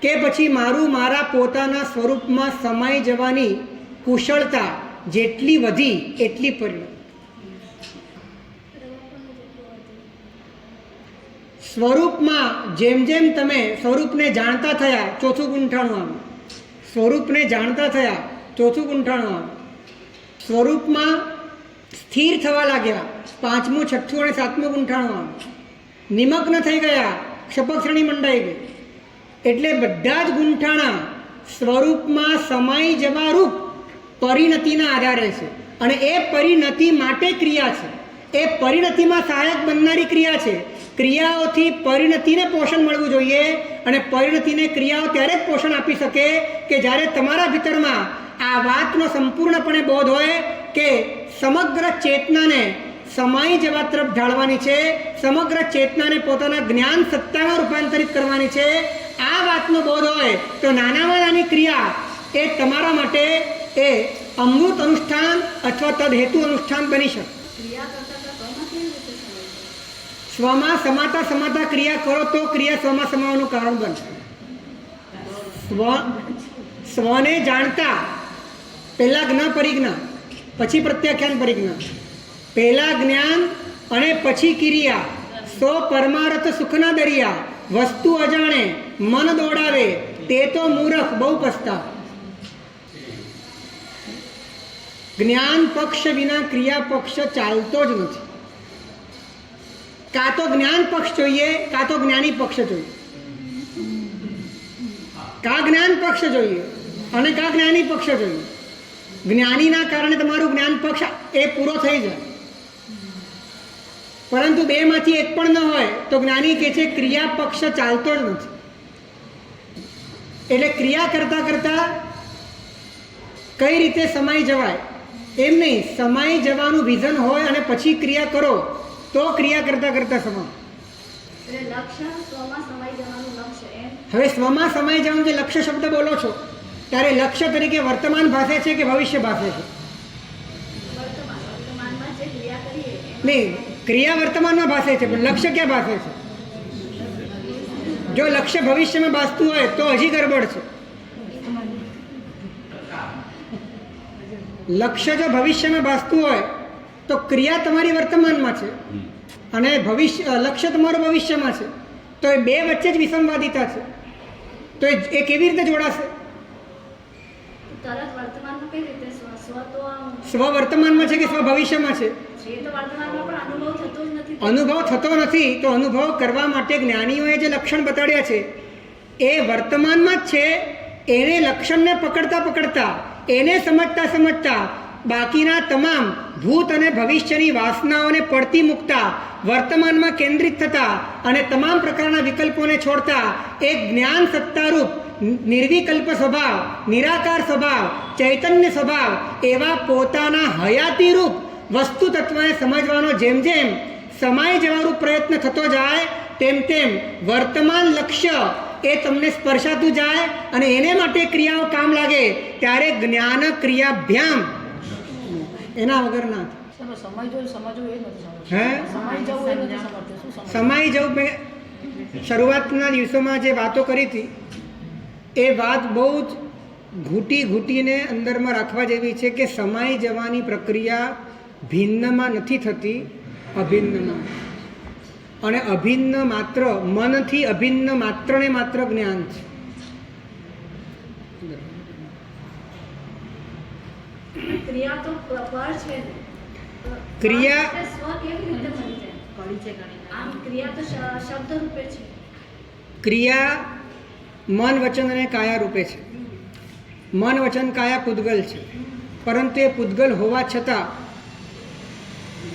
S2: કે પછી મારું મારા પોતાના સ્વરૂપમાં સમાઈ જવાની કુશળતા જેટલી વધી એટલી પરિણતિ. સ્વરૂપમાં જેમ જેમ તમે સ્વરૂપને જાણતા થયા, ચોથું ગુંઠાણું આવે. સ્વરૂપને જાણતા થયા, ચોથું ગુંઠાણું આવે. સ્વરૂપમાં સ્થિર થવા લાગ્યા, પાંચમું, છઠ્ઠું અને સાતમું ગુંઠાણું આવે. નિમગ્ન થઈ ગયા, ક્ષપક શ્રેણી મંડાઈ ગઈ. એટલે બધા જ ગુંઠાણા સ્વરૂપમાં સમાઈ જવા રૂપ પરિણતિના આધારે છે. અને એ પરિણતિ માટે ક્રિયા છે, એ પરિણતિમાં સહાયક બનનારી ક્રિયા છે. ક્રિયાઓથી પરિણતિને પોષણ મળવું જોઈએ, અને પરિણતિને ક્રિયાઓ ત્યારે જ પોષણ આપી શકે કે જ્યારે તમારા ભીતરમાં આ વાતનો સંપૂર્ણપણે બોધ હોય કે સમગ્ર ચેતનાને સમાઈ જવા તરફ ઢાળવાની છે, સમગ્ર ચેતનાને પોતાના જ્ઞાન સત્તામાં રૂપાંતરિત કરવાની છે. આ વાતનો બોધ હોય તો નાનામાં નાની ક્રિયા એ તમારા માટે એ અમૃત અનુષ્ઠાન અથવા તદહેતુ અનુષ્ઠાન બની શકે. સ્વમાં સમાતા સમાતા ક્રિયા કરો તો ક્રિયા સ્વમાં સમાવાનું કારણ બનશે. સ્વને જાણતા પહેલાં જ્ઞ પરિજ્ઞા, પછી પ્રત્યાખ્યાન પરિજ્ઞા, પહેલાં જ્ઞાન અને પછી ક્રિયા. સો પરમાર્થ સુખના દરિયા, વસ્તુ અજાણે મન દોડાવે તે તો મૂરખ બહુ પસ્તા. જ્ઞાન પક્ષ વિના ક્રિયા પક્ષ ચાલતો જ નથી. કાં તો જ્ઞાન પક્ષ જોઈએ, કાં તો જ્ઞાની પક્ષ જોઈએ. કાં જ્ઞાન પક્ષ જોઈએ અને કાં જ્ઞાની પક્ષ જોઈએ. જ્ઞાનીના કારણે તમારું જ્ઞાન પક્ષ એ પૂરો થઈ જાય, પરંતુ બેમાંથી એક પણ ન હોય તો જ્ઞાની કહે છે ક્રિયા પક્ષ ચાલતો જ નથી. એટલે ક્રિયા કરતાં કરતાં કઈ રીતે સમાઈ જવાય એમ નહીં, સમાઈ જવાનું વિઝન હોય અને પછી ક્રિયા કરો તો ક્રિયા કરતાં કરતાં સમાવ.
S4: લક્ષ્ય સ્વમાં સમાઈ જવાનું લક્ષ્ય એમ.
S2: હવે સ્વમાં સમાઈ જવાનું જે લક્ષ્ય શબ્દ બોલો છો ત્યારે લક્ષ્ય તરીકે વર્તમાન ભાષે છે કે ભવિષ્ય ભાષે છે?
S4: વર્તમાનમાં જે ક્રિયા કરીએ એમ.
S2: નહીં, ક્રિયા વર્તમાનમાં ભાષે છે પણ લક્ષ્ય ક્યાં ભાષે છે? જો લક્ષ્ય ભવિષ્યમાં ભાસતું હોય તો હજી ગરબડ છે. લક્ષ્ય જો ભવિષ્યમાં ભાસતું હોય તો ક્રિયા તમારી વર્તમાનમાં છે અને લક્ષ્ય તમારું ભવિષ્યમાં છે, તો એ બે વચ્ચે જ વિસંવાદિતા છે. તો એ કેવી રીતે જોડાશે?
S4: તરત વર્તમાનમાં કઈ રીતે સ્વ તો આમ
S2: સ્વ વર્તમાનમાં છે કે સ્વ ભવિષ્યમાં છે?
S4: એ તો વર્તમાનમાં પણ અનુભવ થતો જ નથી.
S2: અનુભવ થતો નથી તો અનુભવ કરવા માટે જ્ઞાનીઓએ જે લક્ષણ બતાડ્યા છે એ વર્તમાનમાં જ છે. એને લક્ષણને પકડતા પકડતા, એને સમજતા સમજતા બાકીના તમામ ભૂત અને ભવિષ્યની વાસનાઓને પડતી મૂકતા વર્તમાનમાં કેન્દ્રિત થતા અને તમામ પ્રકારના વિકલ્પોને છોડતા એક જ્ઞાન સત્તારૂપ નિર્વિકલ્પ સ્વભાવ, નિરાકાર સ્વભાવ, ચૈતન્ય સ્વભાવ એવા પોતાના હયાતી રૂપ વસ્તુ તત્વને સમજવાનો જેમ જેમ સમાઈ જવાનો પ્રયત્ન થતો જાય તેમ તેમ વર્તમાન લક્ષ્ય એ તમને સ્પર્શાતું જાય અને એને માટે ક્રિયાઓ કામ લાગે ત્યારે જ્ઞાન ક્રિયાભ્યામ એના વગર ના
S5: સમાઈ જવું સમજવું એ નથી સમજવું.
S2: હે
S5: સમાઈ જવું એ નથી સમજતું. શું સમજવું?
S2: સમાઈ જવું. મેં શરૂઆતના દિવસોમાં જે વાતો કરી હતી એ વાત બહુ જ ઘૂંટીને અંદરમાં રાખવા જેવી છે કે સમાઈ જવાની પ્રક્રિયા ભિન્નમાં નથી થતી, અભિન્નમાં. અને અભિન્ન માત્ર મનથી અભિન્ન માત્ર ને માત્ર જ્ઞાન છે.
S4: ક્રિયા તો પર છે ને.
S2: ક્રિયા
S4: સ્વ કેવી રીતે બની જાય?
S5: ઘડી છે ઘડી.
S4: આમ ક્રિયા તો શબ્દ રૂપે છે.
S2: ક્રિયા મન વચન અને કાયા રૂપે છે. મન વચન કાયા પૂદગલ છે, પરંતુ એ પૂદગલ હોવા છતાં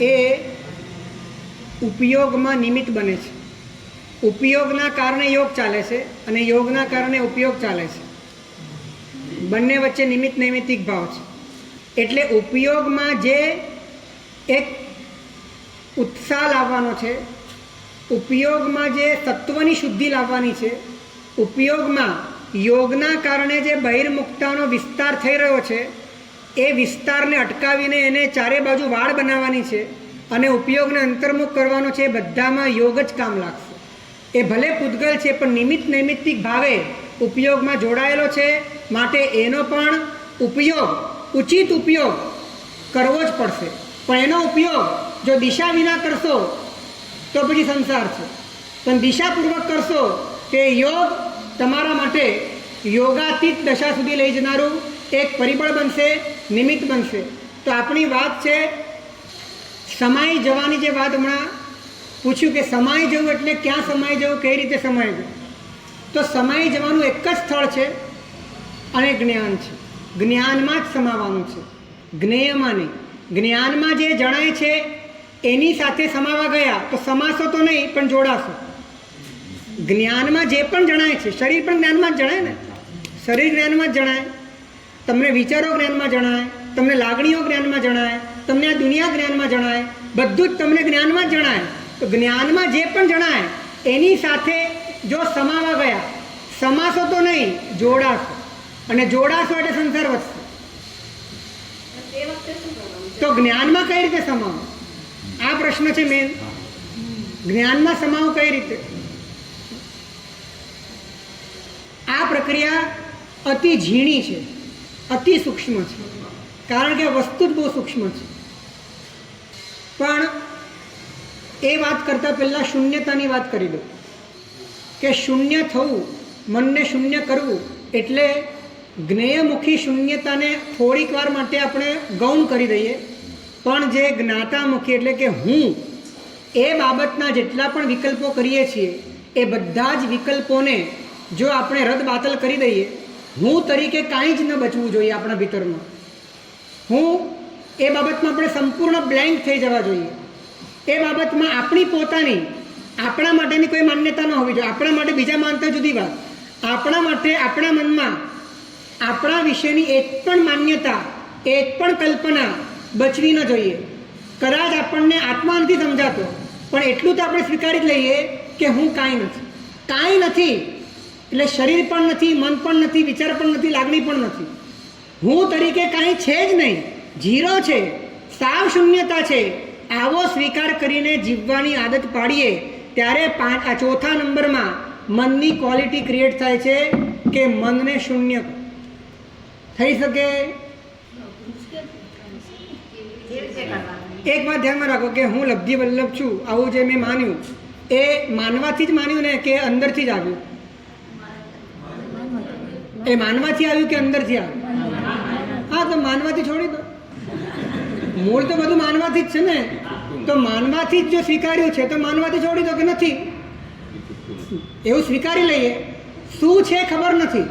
S2: એ ઉપયોગમાં નિમિત્ત બને છે. ઉપયોગના કારણે યોગ ચાલે છે અને યોગના કારણે ઉપયોગ ચાલે છે. બંને વચ્ચે નિમિત્ત નૈમિત્તિક ભાવ છે. એટલે ઉપયોગમાં જે એક ઉત્સાહ લાવવાનો છે, ઉપયોગમાં જે તત્વની શુદ્ધિ લાવવાની છે, ઉપયોગમાં યોગના કારણે જે બહિર્મુક્તાનો વિસ્તાર થઈ રહ્યો છે એ વિસ્તારને અટકાવીને એને ચારે બાજુ વાળ બનાવવાની છે અને ઉપયોગને અંતર્મુખ કરવાનો છે. એ બધામાં યોગ જ કામ લાગશે. એ ભલે પૂદગલ છે પણ નિમિત્ત નૈમિત્તિક ભાવે ઉપયોગમાં જોડાયેલો છે, માટે એનો પણ ઉપયોગ, ઉચિત ઉપયોગ કરવો જ પડશે. પણ એનો ઉપયોગ જો દિશા વિના કરશો તો પછી સંસાર છે, પણ દિશાપૂર્વક કરશો તે યોગ તમારા માટે યોગાતીત દશા સુધી લઈ જનારું એક પરિબળ બનશે, નિમિત્ત બનશે. તો આપણી વાત છે સમાઈ જવાની. જે વાત હમણાં પૂછ્યું કે સમાઈ જવું એટલે ક્યાં સમાઈ જવું, કઈ રીતે સમાઈ જવું, તો સમાઈ જવાનું એક જ સ્થળ છે અને જ્ઞાન છે. જ્ઞાનમાં જ સમાવાનું છે, જ્ઞેયમાં નહીં. જ્ઞાનમાં જે જણાય છે એની સાથે સમાવા ગયા તો સમાશો તો નહીં પણ જોડાશો. જ્ઞાનમાં જે પણ જણાય છે, શરીર પણ જ્ઞાનમાં જ જણાય ને. શરીર જ્ઞાનમાં જ જણાય, તમને વિચારો જ્ઞાનમાં જણાય, તમને લાગણીઓ જ્ઞાનમાં જણાય, તમને આ દુનિયા જ્ઞાનમાં જણાય, બધું જ તમને જ્ઞાનમાં જ જણાય. તો જ્ઞાનમાં જે પણ જણાય એની સાથે જો સમાવા ગયા, સમાશો તો નહીં, જોડાશો. અને જોડાશો એટલે સંસાર વધશે.
S4: તે વખતે શું કરવાનું?
S2: તો જ્ઞાનમાં કઈ રીતે સમાવું, આ પ્રશ્ન છે મેન. જ્ઞાનમાં સમાવું કઈ રીતે? આ પ્રક્રિયા અતિ ઝીણી છે, અતિ સૂક્ષ્મ છે, કારણ કે વસ્તુ જ બહુ સૂક્ષ્મ છે. પણ એ વાત કરતાં પહેલાં શૂન્યતાની વાત કરી દો કે શૂન્ય થવું, મનને શૂન્ય કરવું એટલે જ્ઞેયમુખી શૂન્યતાને થોડીક વાર માટે આપણે ગૌણ કરી દઈએ, પણ જે જ્ઞાતામુખી એટલે કે હું એ બાબતના જેટલા પણ વિકલ્પો કરીએ છીએ એ બધા જ વિકલ્પોને જો આપણે રદ બાતલ કરી દઈએ, હું તરીકે કાંઈ જ ન બચવું જોઈએ આપણા ભીતરમાં. હું એ બાબતમાં આપણે સંપૂર્ણ બ્લેન્ક થઈ જવા જોઈએ. એ બાબતમાં આપણી પોતાની, આપણા માટેની કોઈ માન્યતા ન હોવી જોઈએ. આપણા માટે બીજા માનતા જુદી વાત, આપણા માટે આપણા મનમાં આપણા વિશેની એક પણ માન્યતા, એક પણ કલ્પના બચવી ન જોઈએ. કદાચ આપણને આત્મા નથી સમજાતો, પણ એટલું તો આપણે સ્વીકારી જ લઈએ કે હું કાંઈ નથી. કાંઈ નથી એટલે શરીર પણ નથી, મન પણ નથી, વિચાર પણ નથી, લાગણી પણ નથી. હું તરીકે કાંઈ છે જ નહીં, ઝીરો છે, સાવ શૂન્યતા છે. આવો સ્વીકાર કરીને જીવવાની આદત પાડીએ ત્યારે ચોથા નંબરમાં મનની ક્વોલિટી ક્રિએટ થાય છે કે મનને શૂન્ય થઈ શકે. એક વાત ધ્યાનમાં રાખો કે હું લબ્ધિ વલ્લભ છું, આવું જે મેં માન્યું એ માનવાથી જ માન્યું ને કે અંદરથી જ આવ્યું? એ માનવાથી આવ્યું કે અંદરથી આવ્યું? હા, તો માનવાથી છોડી દો. મૂળ તો બધું માનવાથી જ છે ને. તો માનવાથી જ જો સ્વીકાર્યું છે તો માનવાથી છોડી દો કે નથી એવું સ્વીકારી લઈએ. શું છે ખબર નથી,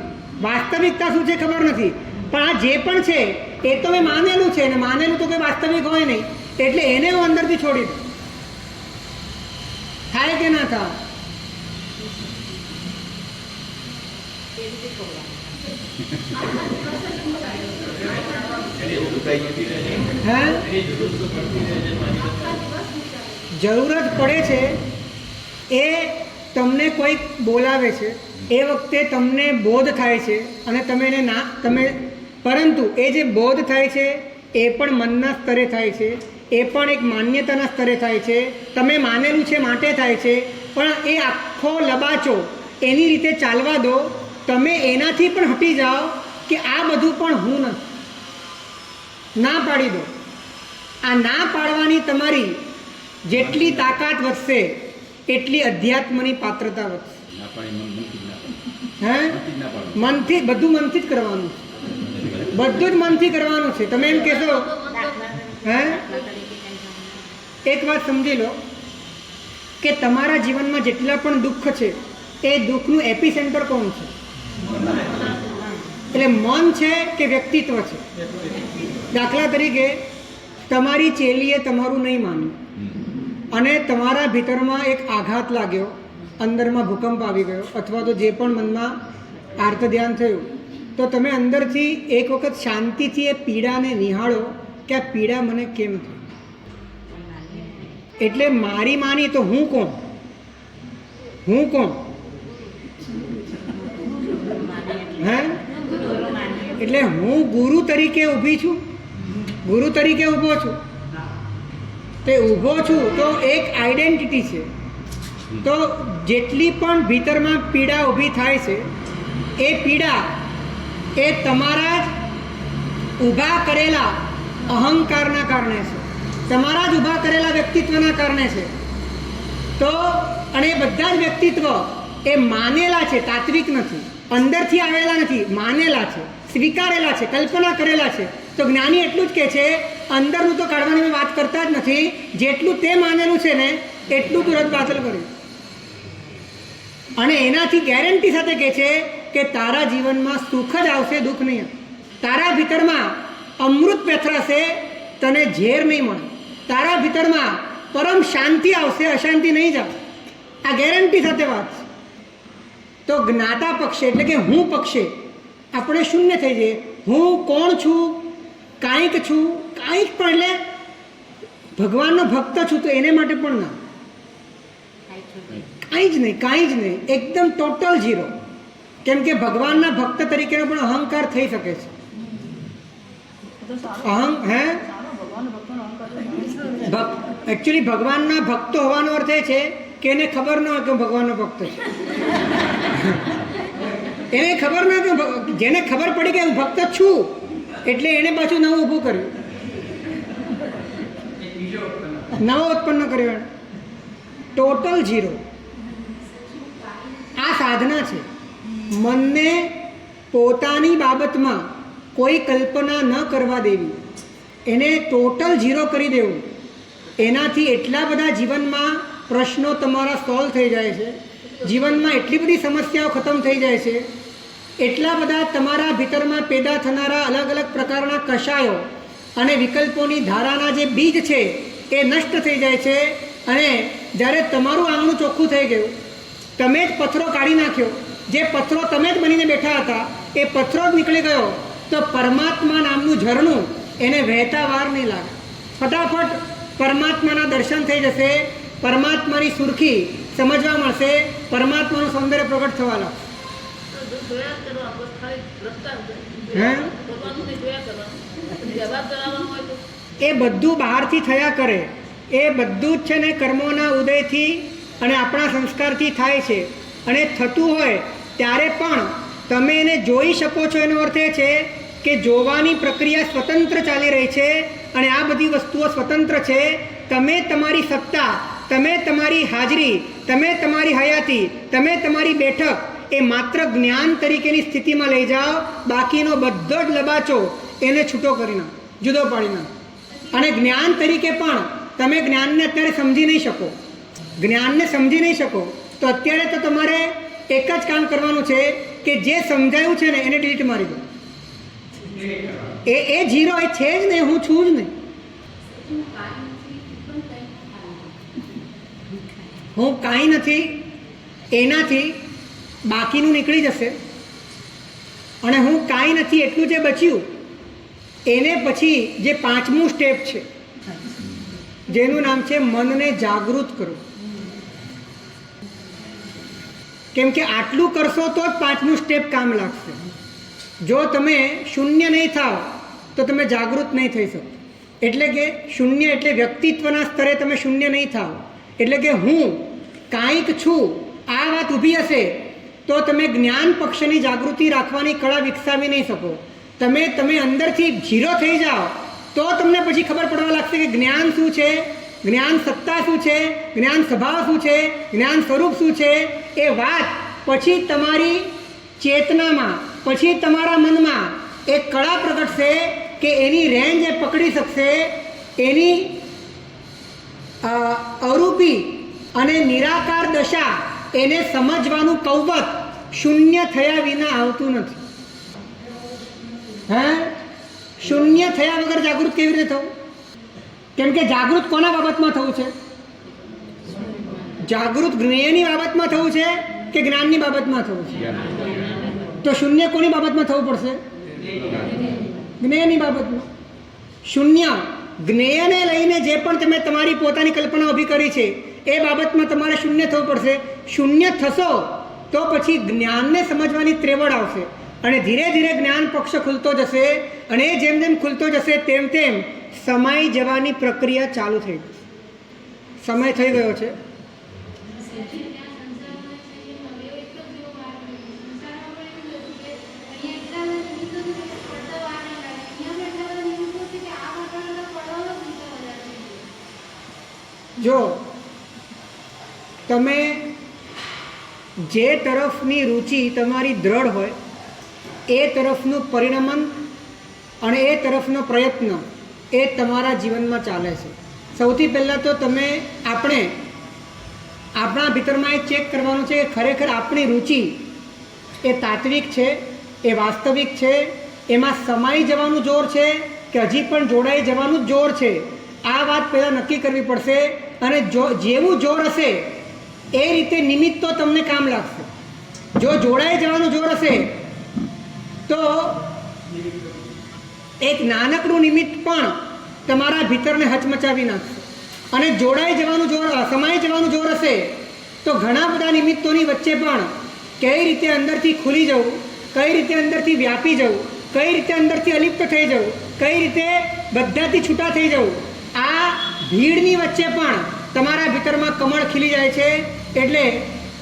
S2: વાસ્તવિકતા શું છે ખબર નથી, પણ આ જે પણ છે એ તો મેં માનેલું છે, ને માનેલું તો કોઈ વાસ્તવિક હોય નહીં, એટલે એને હું અંદરથી છોડી દઉં. થાય કે ના થાય? હા, જરૂરત પડે છે. એ તમને કોઈક બોલાવે છે, એ વખતે તમને બોધ થાય છે અને તમે એને ના તમે, પરંતુ એ જે બોધ થાય છે એ પણ મનના સ્તરે થાય છે, એ પણ એક માન્યતાના સ્તરે થાય છે. તમે માનેલું છે માટે થાય છે, પણ એ આખો લબાચો એની રીતે ચાલવા દો. તમે એનાથી પણ હટી જાઓ કે આ બધું પણ હું નથી. ના પાડી દો. આ ના પાડવાની તમારી જેટલી તાકાત વધશે એટલી અધ્યાત્મની પાત્રતા વધશે. હે, મનથી, બધું મનથી જ કરવાનું છે, બધું જ મનથી કરવાનું છે. તમે એમ કહેશો, હે, એક વાત સમજી લો કે તમારા જીવનમાં જેટલા પણ દુઃખ છે એ દુઃખનું એપી સેન્ટર કોણ છે? એટલે મન છે કે વ્યક્તિત્વ છે? દાખલા તરીકે તમારી ચેલીએ તમારું નહીં માન્યું અને તમારા ભીતરમાં એક આઘાત લાગ્યો, અંદરમાં ભૂકંપ આવી ગયો, અથવા તો જે પણ મનમાં આર્ત ધ્યાન થયું, તો તમે અંદરથી એક વખત શાંતિથી એ પીડાને નિહાળો કે આ પીડા મને કેમ થઈ. એટલે મારી માની તો હું કોણ? હું કોણ? હે, એટલે હું ગુરુ તરીકે ઊભી છું, ગુરુ તરીકે ઊભો છું. તે ઊભો છું તો એક આઈડેન્ટિટી છે. તો જેટલી પણ ભીતરમાં પીડા ઊભી થાય છે એ પીડા એ તમારા જ ઊભા કરેલા અહંકારના કારણે છે, તમારા જ ઊભા કરેલા વ્યક્તિત્વના કારણે છે. તો અને બધા જ વ્યક્તિત્વ એ માનેલા છે, તાત્વિક નથી, અંદરથી આવેલા નથી, માનેલા છે, સ્વીકારેલા છે, કલ્પના કરેલા છે. તો જ્ઞાની એટલું જ કહે છે, અંદરનું તો કાઢવાની મેં વાત કરતા જ નથી, જેટલું તે માનેલું છે ને એટલું તું રદ બાતલ કર્યું. અને એનાથી ગેરંટી સાથે કહે છે કે તારા જીવનમાં સુખ જ આવશે, દુઃખ નહીં. તારા ભીતરમાં અમૃત પેથરાશે, તને ઝેર નહીં મળે. તારા ભીતરમાં પરમ શાંતિ આવશે, અશાંતિ નહીં જાવ. આ ગેરંટી સાથે વાત છે. તો જ્ઞાતા પક્ષે એટલે કે હું પક્ષે આપણે શૂન્ય થઈ જઈએ. હું કોણ છું? કાંઈક છું, કાંઈક પણ, એટલે ભગવાનનો ભક્ત છું તો એને માટે પણ ના, કાંઈ જ નહીં, કાંઈ જ નહીં, એકદમ ટોટલ ઝીરો. કેમ કે ભગવાનના ભક્ત તરીકેનો પણ અહંકાર થઈ શકે છે. એકચ્યુઅલી ભગવાનના ભક્તો હોવાનો અર્થ એ છે કે એને ખબર ન હોય કે ભગવાનનો ભક્ત છે. એને ખબર ન કે, જેને ખબર પડી કે હું ભક્ત છું એટલે એને પાછું નવું ઊભું કર્યું, નવો ઉત્પન્ન કર્યો. Total zero. આ સાધના છે. મનને પોતાની બાબતમાં કોઈ કલ્પના ન કરવા દેવી, એને ટોટલ ઝીરો કરી દેવું. એનાથી એટલા બધા જીવનમાં પ્રશ્નો તમારા સોલ્વ થઈ જાય છે, જીવનમાં એટલી બધી સમસ્યાઓ ખતમ થઈ જાય છે, એટલા બધા તમારા ભીતરમાં પેદા થનારા અલગ અલગ પ્રકારના કષાયો અને વિકલ્પોની ધારાના જે બીજ છે એ નષ્ટ થઈ જાય છે. અને જ્યારે તમારું આંગણું ચોખ્ખું થઈ ગયું, તમે જ પથ્થરો કાઢી નાખ્યો, જે પથ્થરો તમે જ બનીને બેઠા હતા એ પથ્થરો જ નીકળી ગયો, તો પરમાત્મા નામનું ઝરણું એને વહેતા વાર નહીં લાગે, ફટાફટ પરમાત્માના દર્શન થઈ જશે, પરમાત્માની સુરખી સમજવા મળશે, પરમાત્માનું સૌંદર્ય પ્રગટ થવા લાગશે.
S5: જોયા કરવા બસ ખાલી રસ્તા
S2: હે
S5: ભગવાનનું ને જોયા કરવાનું વ્યવહાર કરાવવાનો હોય તો
S2: એ બધું બહારથી થયા કરે, એ બધું જ છે ને કર્મોના ઉદયથી અને આપણા સંસ્કારથી થાય છે. અને થતું હોય ત્યારે પણ તમે એને જોઈ શકો છો. એનો અર્થ એ છે કે જોવાની પ્રક્રિયા સ્વતંત્ર ચાલી રહી છે અને આ બધી વસ્તુઓ સ્વતંત્ર છે. તમે તમારી સત્તા, તમે તમારી હાજરી, તમે તમારી હયાતી, તમે તમારી બેઠક એ માત્ર જ્ઞાન તરીકેની સ્થિતિમાં લઈ જાઓ. બાકીનો બધો જ લબાચો એને છૂટો કરી નાખો, જુદો પાડી નાખો. અને જ્ઞાન તરીકે પણ તમે જ્ઞાનને અત્યારે સમજી નહીં શકો. જ્ઞાનને સમજી નહીં શકો તો અત્યારે તો તમારે એક જ કામ કરવાનું છે કે જે સમજાયું છે ને એને ડિલીટ મારી દો. એ જીરો એ છે જ નહીં, હું છું જ નહીં. હું કાંઈ નથી, એનાથી બાકીનું નીકળી જશે અને હું કાંઈ નથી એટલું જે બચ્યું એને પછી જે 5મું સ્ટેપ છે જેનું નામ છે મનને જાગૃત કરો. કેમ કે આટલું કરશો તો જ 5મું સ્ટેપ કામ લાગશે. જો તમે શૂન્ય નહીં થાવ તો તમે જાગૃત નહીં થઈ શકો. એટલે કે શૂન્ય એટલે વ્યક્તિત્વના સ્તરે તમે શૂન્ય નહીં થાવ. એટલે કે હું કાંઈક છું આ વાત ઊભી હશે તો તમે જ્ઞાન પક્ષની જાગૃતિ રાખવાની કળા વિકસાવી નહીં શકો. તમે અંદરથી ઝીરો થઈ જાઓ તો તમને પછી ખબર પડવા લાગશે કે જ્ઞાન શું છે, જ્ઞાન સત્તા શું છે, જ્ઞાન સ્વભાવ શું છે, જ્ઞાન સ્વરૂપ શું છે. એ વાત પછી તમારી ચેતનામાં, પછી તમારા મનમાં એક કળા પ્રગટશે કે એની રેન્જ એ પકડી શકશે. એની અરૂપી અને નિરાકાર દશા એને સમજવાનું કૌવત શૂન્ય થયા વિના આવતું નથી. હે શૂન્ય થયા વગર જાગૃત કેવી રીતે થવું? કેમ કે જાગૃત કોના બાબતમાં થવું છે? જાગૃત જ્ઞેયની બાબતમાં થવું છે કે જ્ઞાનની બાબતમાં થવું છે? તો શૂન્ય કોની બાબતમાં થવું પડશે? જ્ઞેયની બાબતમાં. શૂન્ય જ્ઞેયને લઈને જે પણ તમે તમારી પોતાની કલ્પના ઊભી કરી છે એ બાબતમાં તમારે શૂન્ય થવું પડશે. શૂન્ય થશો તો પછી જ્ઞાનને સમજવાની ત્રેવડ આવશે અને ધીરે ધીરે જ્ઞાન પક્ષ ખુલતો જશે અને જેમ જેમ ખુલતો જશે તેમ તેમ સમાઈ જવાની પ્રક્રિયા ચાલુ થઈ ગઈ. સમય થઈ ગયો છે. જો તમે જે તરફની રુચિ તમારી દ્રઢ હોય એ તરફનું પરિણમન અને એ તરફનો પ્રયત્ન એ તમારા જીવનમાં ચાલે છે. સૌથી પહેલાં તો તમે આપણા ભીતરમાં એ ચેક કરવાનું છે કે ખરેખર આપણી રુચિ એ તાત્વિક છે, એ વાસ્તવિક છે, એમાં સમાઈ જવાનું જોર છે કે હજી પણ જોડાઈ જવાનું જ જોર છે. આ વાત પહેલાં નક્કી કરવી પડશે અને જેવું જોર હશે એ રીતે નિમિત્તો તમને કામ લાગશે. જો જોડાઈ જવાનું જોર હશે તો એક નાનકડું નિમિત્ત પણ તમારા ભીતરને હચમચાવી નાખશે અને જોડાઈ જવાનું જોર, સમાઈ જવાનું જોર હશે તો ઘણા બધા નિમિત્તોની વચ્ચે પણ કઈ રીતે અંદરથી ખુલી જવું, કઈ રીતે અંદરથી વ્યાપી જવું, કઈ રીતે અંદરથી અલિપ્ત થઈ જવું, કઈ રીતે બધાથી છૂટા થઈ જવું, આ ભીડની વચ્ચે પણ તમારા ભીતરમાં કમળ ખીલી જાય છે. એટલે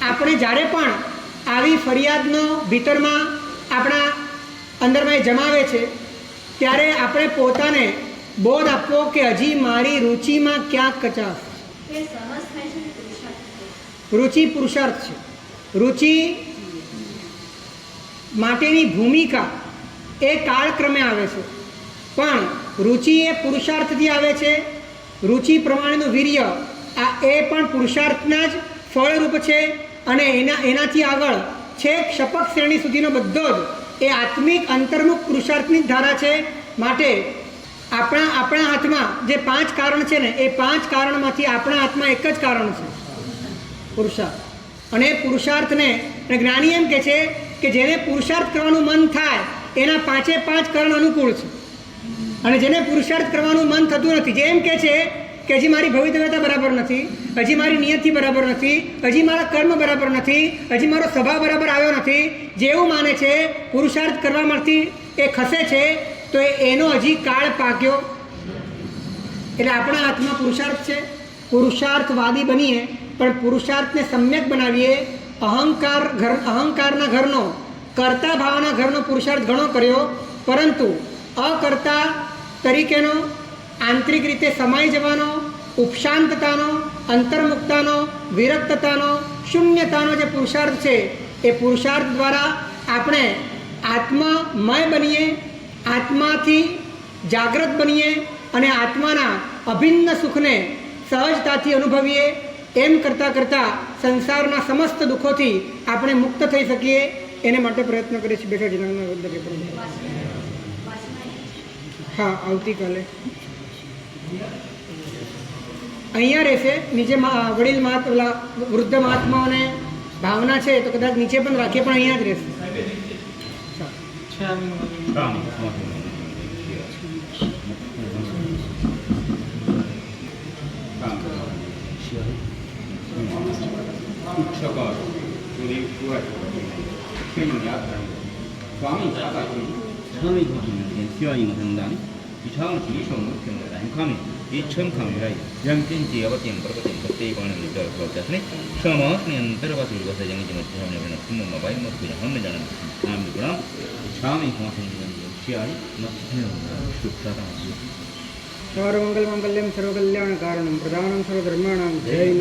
S2: આપણે જ્યારે પણ આવી ફરિયાદનો ભીતરમાં આપણા અંદરમાં જમાવે છે ત્યારે આપણે પોતાને બોધ આપવો કે હજી મારી રુચિમાં ક્યાંક કચાશ. રુચિ પુરુષાર્થ છે. રુચિ માટેની ભૂમિકા એ કાળક્રમે આવે છે પણ રુચિ એ પુરુષાર્થથી આવે છે. રુચિ પ્રમાણેનું વીર્ય આ એ પણ પુરુષાર્થના જ ફળરૂપ છે અને એનાથી આગળ છેક શપથ શ્રેણી સુધીનો બધો જ એ આત્મિક અંતર્મુખ પુરુષાર્થની જ ધારા છે. માટે આપણા હાથમાં જે 5 કારણ છે ને એ 5 કારણમાંથી આપણા હાથમાં એક જ કારણ છે, પુરુષાર્થ. અને એ પુરુષાર્થને જ્ઞાની એમ કહે છે કે જેને પુરુષાર્થ કરવાનું મન થાય એના 5 કારણ અનુકૂળ છે. અને જેને પુરુષાર્થ કરવાનું મન થતું નથી, જે એમ કહે છે કે હજી મારી ભવિતવ્યતા બરાબર નથી, હજી મારી નિયતિ બરાબર નથી, હજી મારા કર્મ બરાબર નથી, હજી મારો સ્વભાવ બરાબર આવ્યો નથી, જે એવું માને છે પુરુષાર્થ કરવામાંથી એ ખસે છે, તો એનો હજી કાળ પાક્યો. એટલે આપણા હાથમાં પુરુષાર્થ છે. પુરુષાર્થવાદી બનીએ પણ પુરુષાર્થને સમ્યક બનાવીએ. અહંકારના ઘરનો, કર્તા ભાવના ઘરનો પુરુષાર્થ ઘણો કર્યો, પરંતુ અકર્તા તરીકેનો, આંતરિક રીતે સમાઈ જવાનો, ઉપશાંતતાનો, અંતર્મુક્તાનો, વિરક્તતાનો, શૂન્યતાનો જે પુરુષાર્થ છે, એ પુરુષાર્થ દ્વારા આપણે આત્મામય બનીએ, આત્માથી જાગૃત બનીએ અને આત્માના અભિન્ન સુખને સહજતાથી અનુભવીએ. એમ કરતાં કરતાં સંસારના સમસ્ત દુઃખોથી આપણે મુક્ત થઈ શકીએ. એને માટે પ્રયત્ન કરીએ છીએ. બેઠા જિલ્લાના હા, આવતીકાલે અહીંયા રહેશે. નીચે વડીલ મહાત્મા, વૃદ્ધ મહાત્માઓને ભાવના છે તો કદાચ નીચે પણ રાખીએ, પણ અહીંયા જ રહેશે.
S3: स्वामी शिवाजी मसंदानी विशाल शीशों मुख्य रंखामी इच्छम खामिराई जंकिन जीवत्यं प्रगतिं प्रत्येकं निजर्पदस्ने समासने अंतर्वासी वसे जंगि मध्य हमने बना कुम मोबाइल मत कुछ हमने जाना नाम गुणा स्वामी मसंदानी शिवाजी मध्य सुखदाता
S2: सर्वमंगल मंगल्यं सर्वकल्याण कारणं प्रदानं सर्वधर्माणां जयं.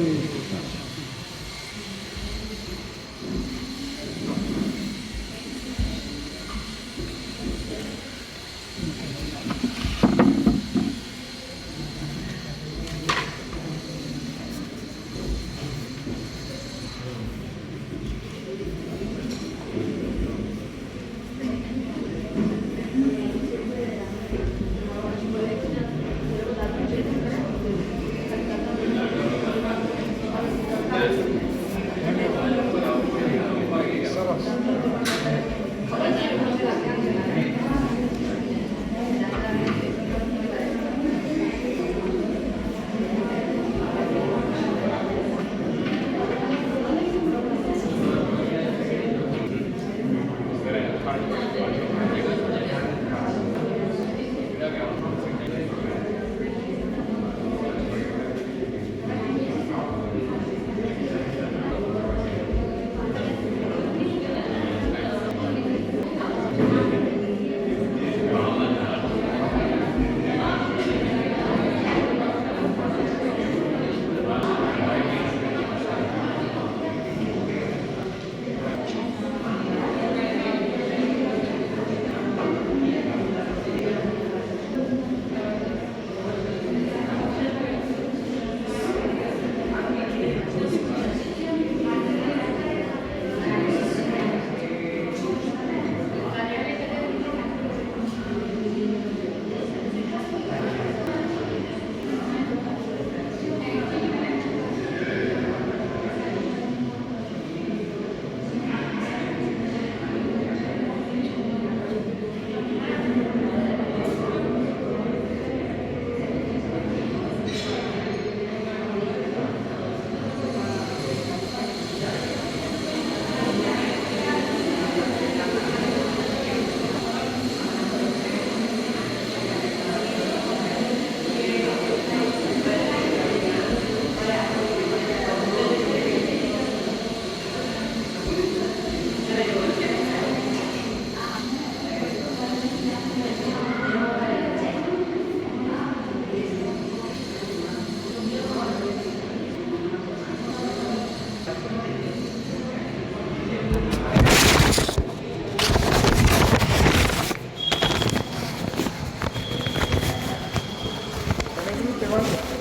S6: Gracias.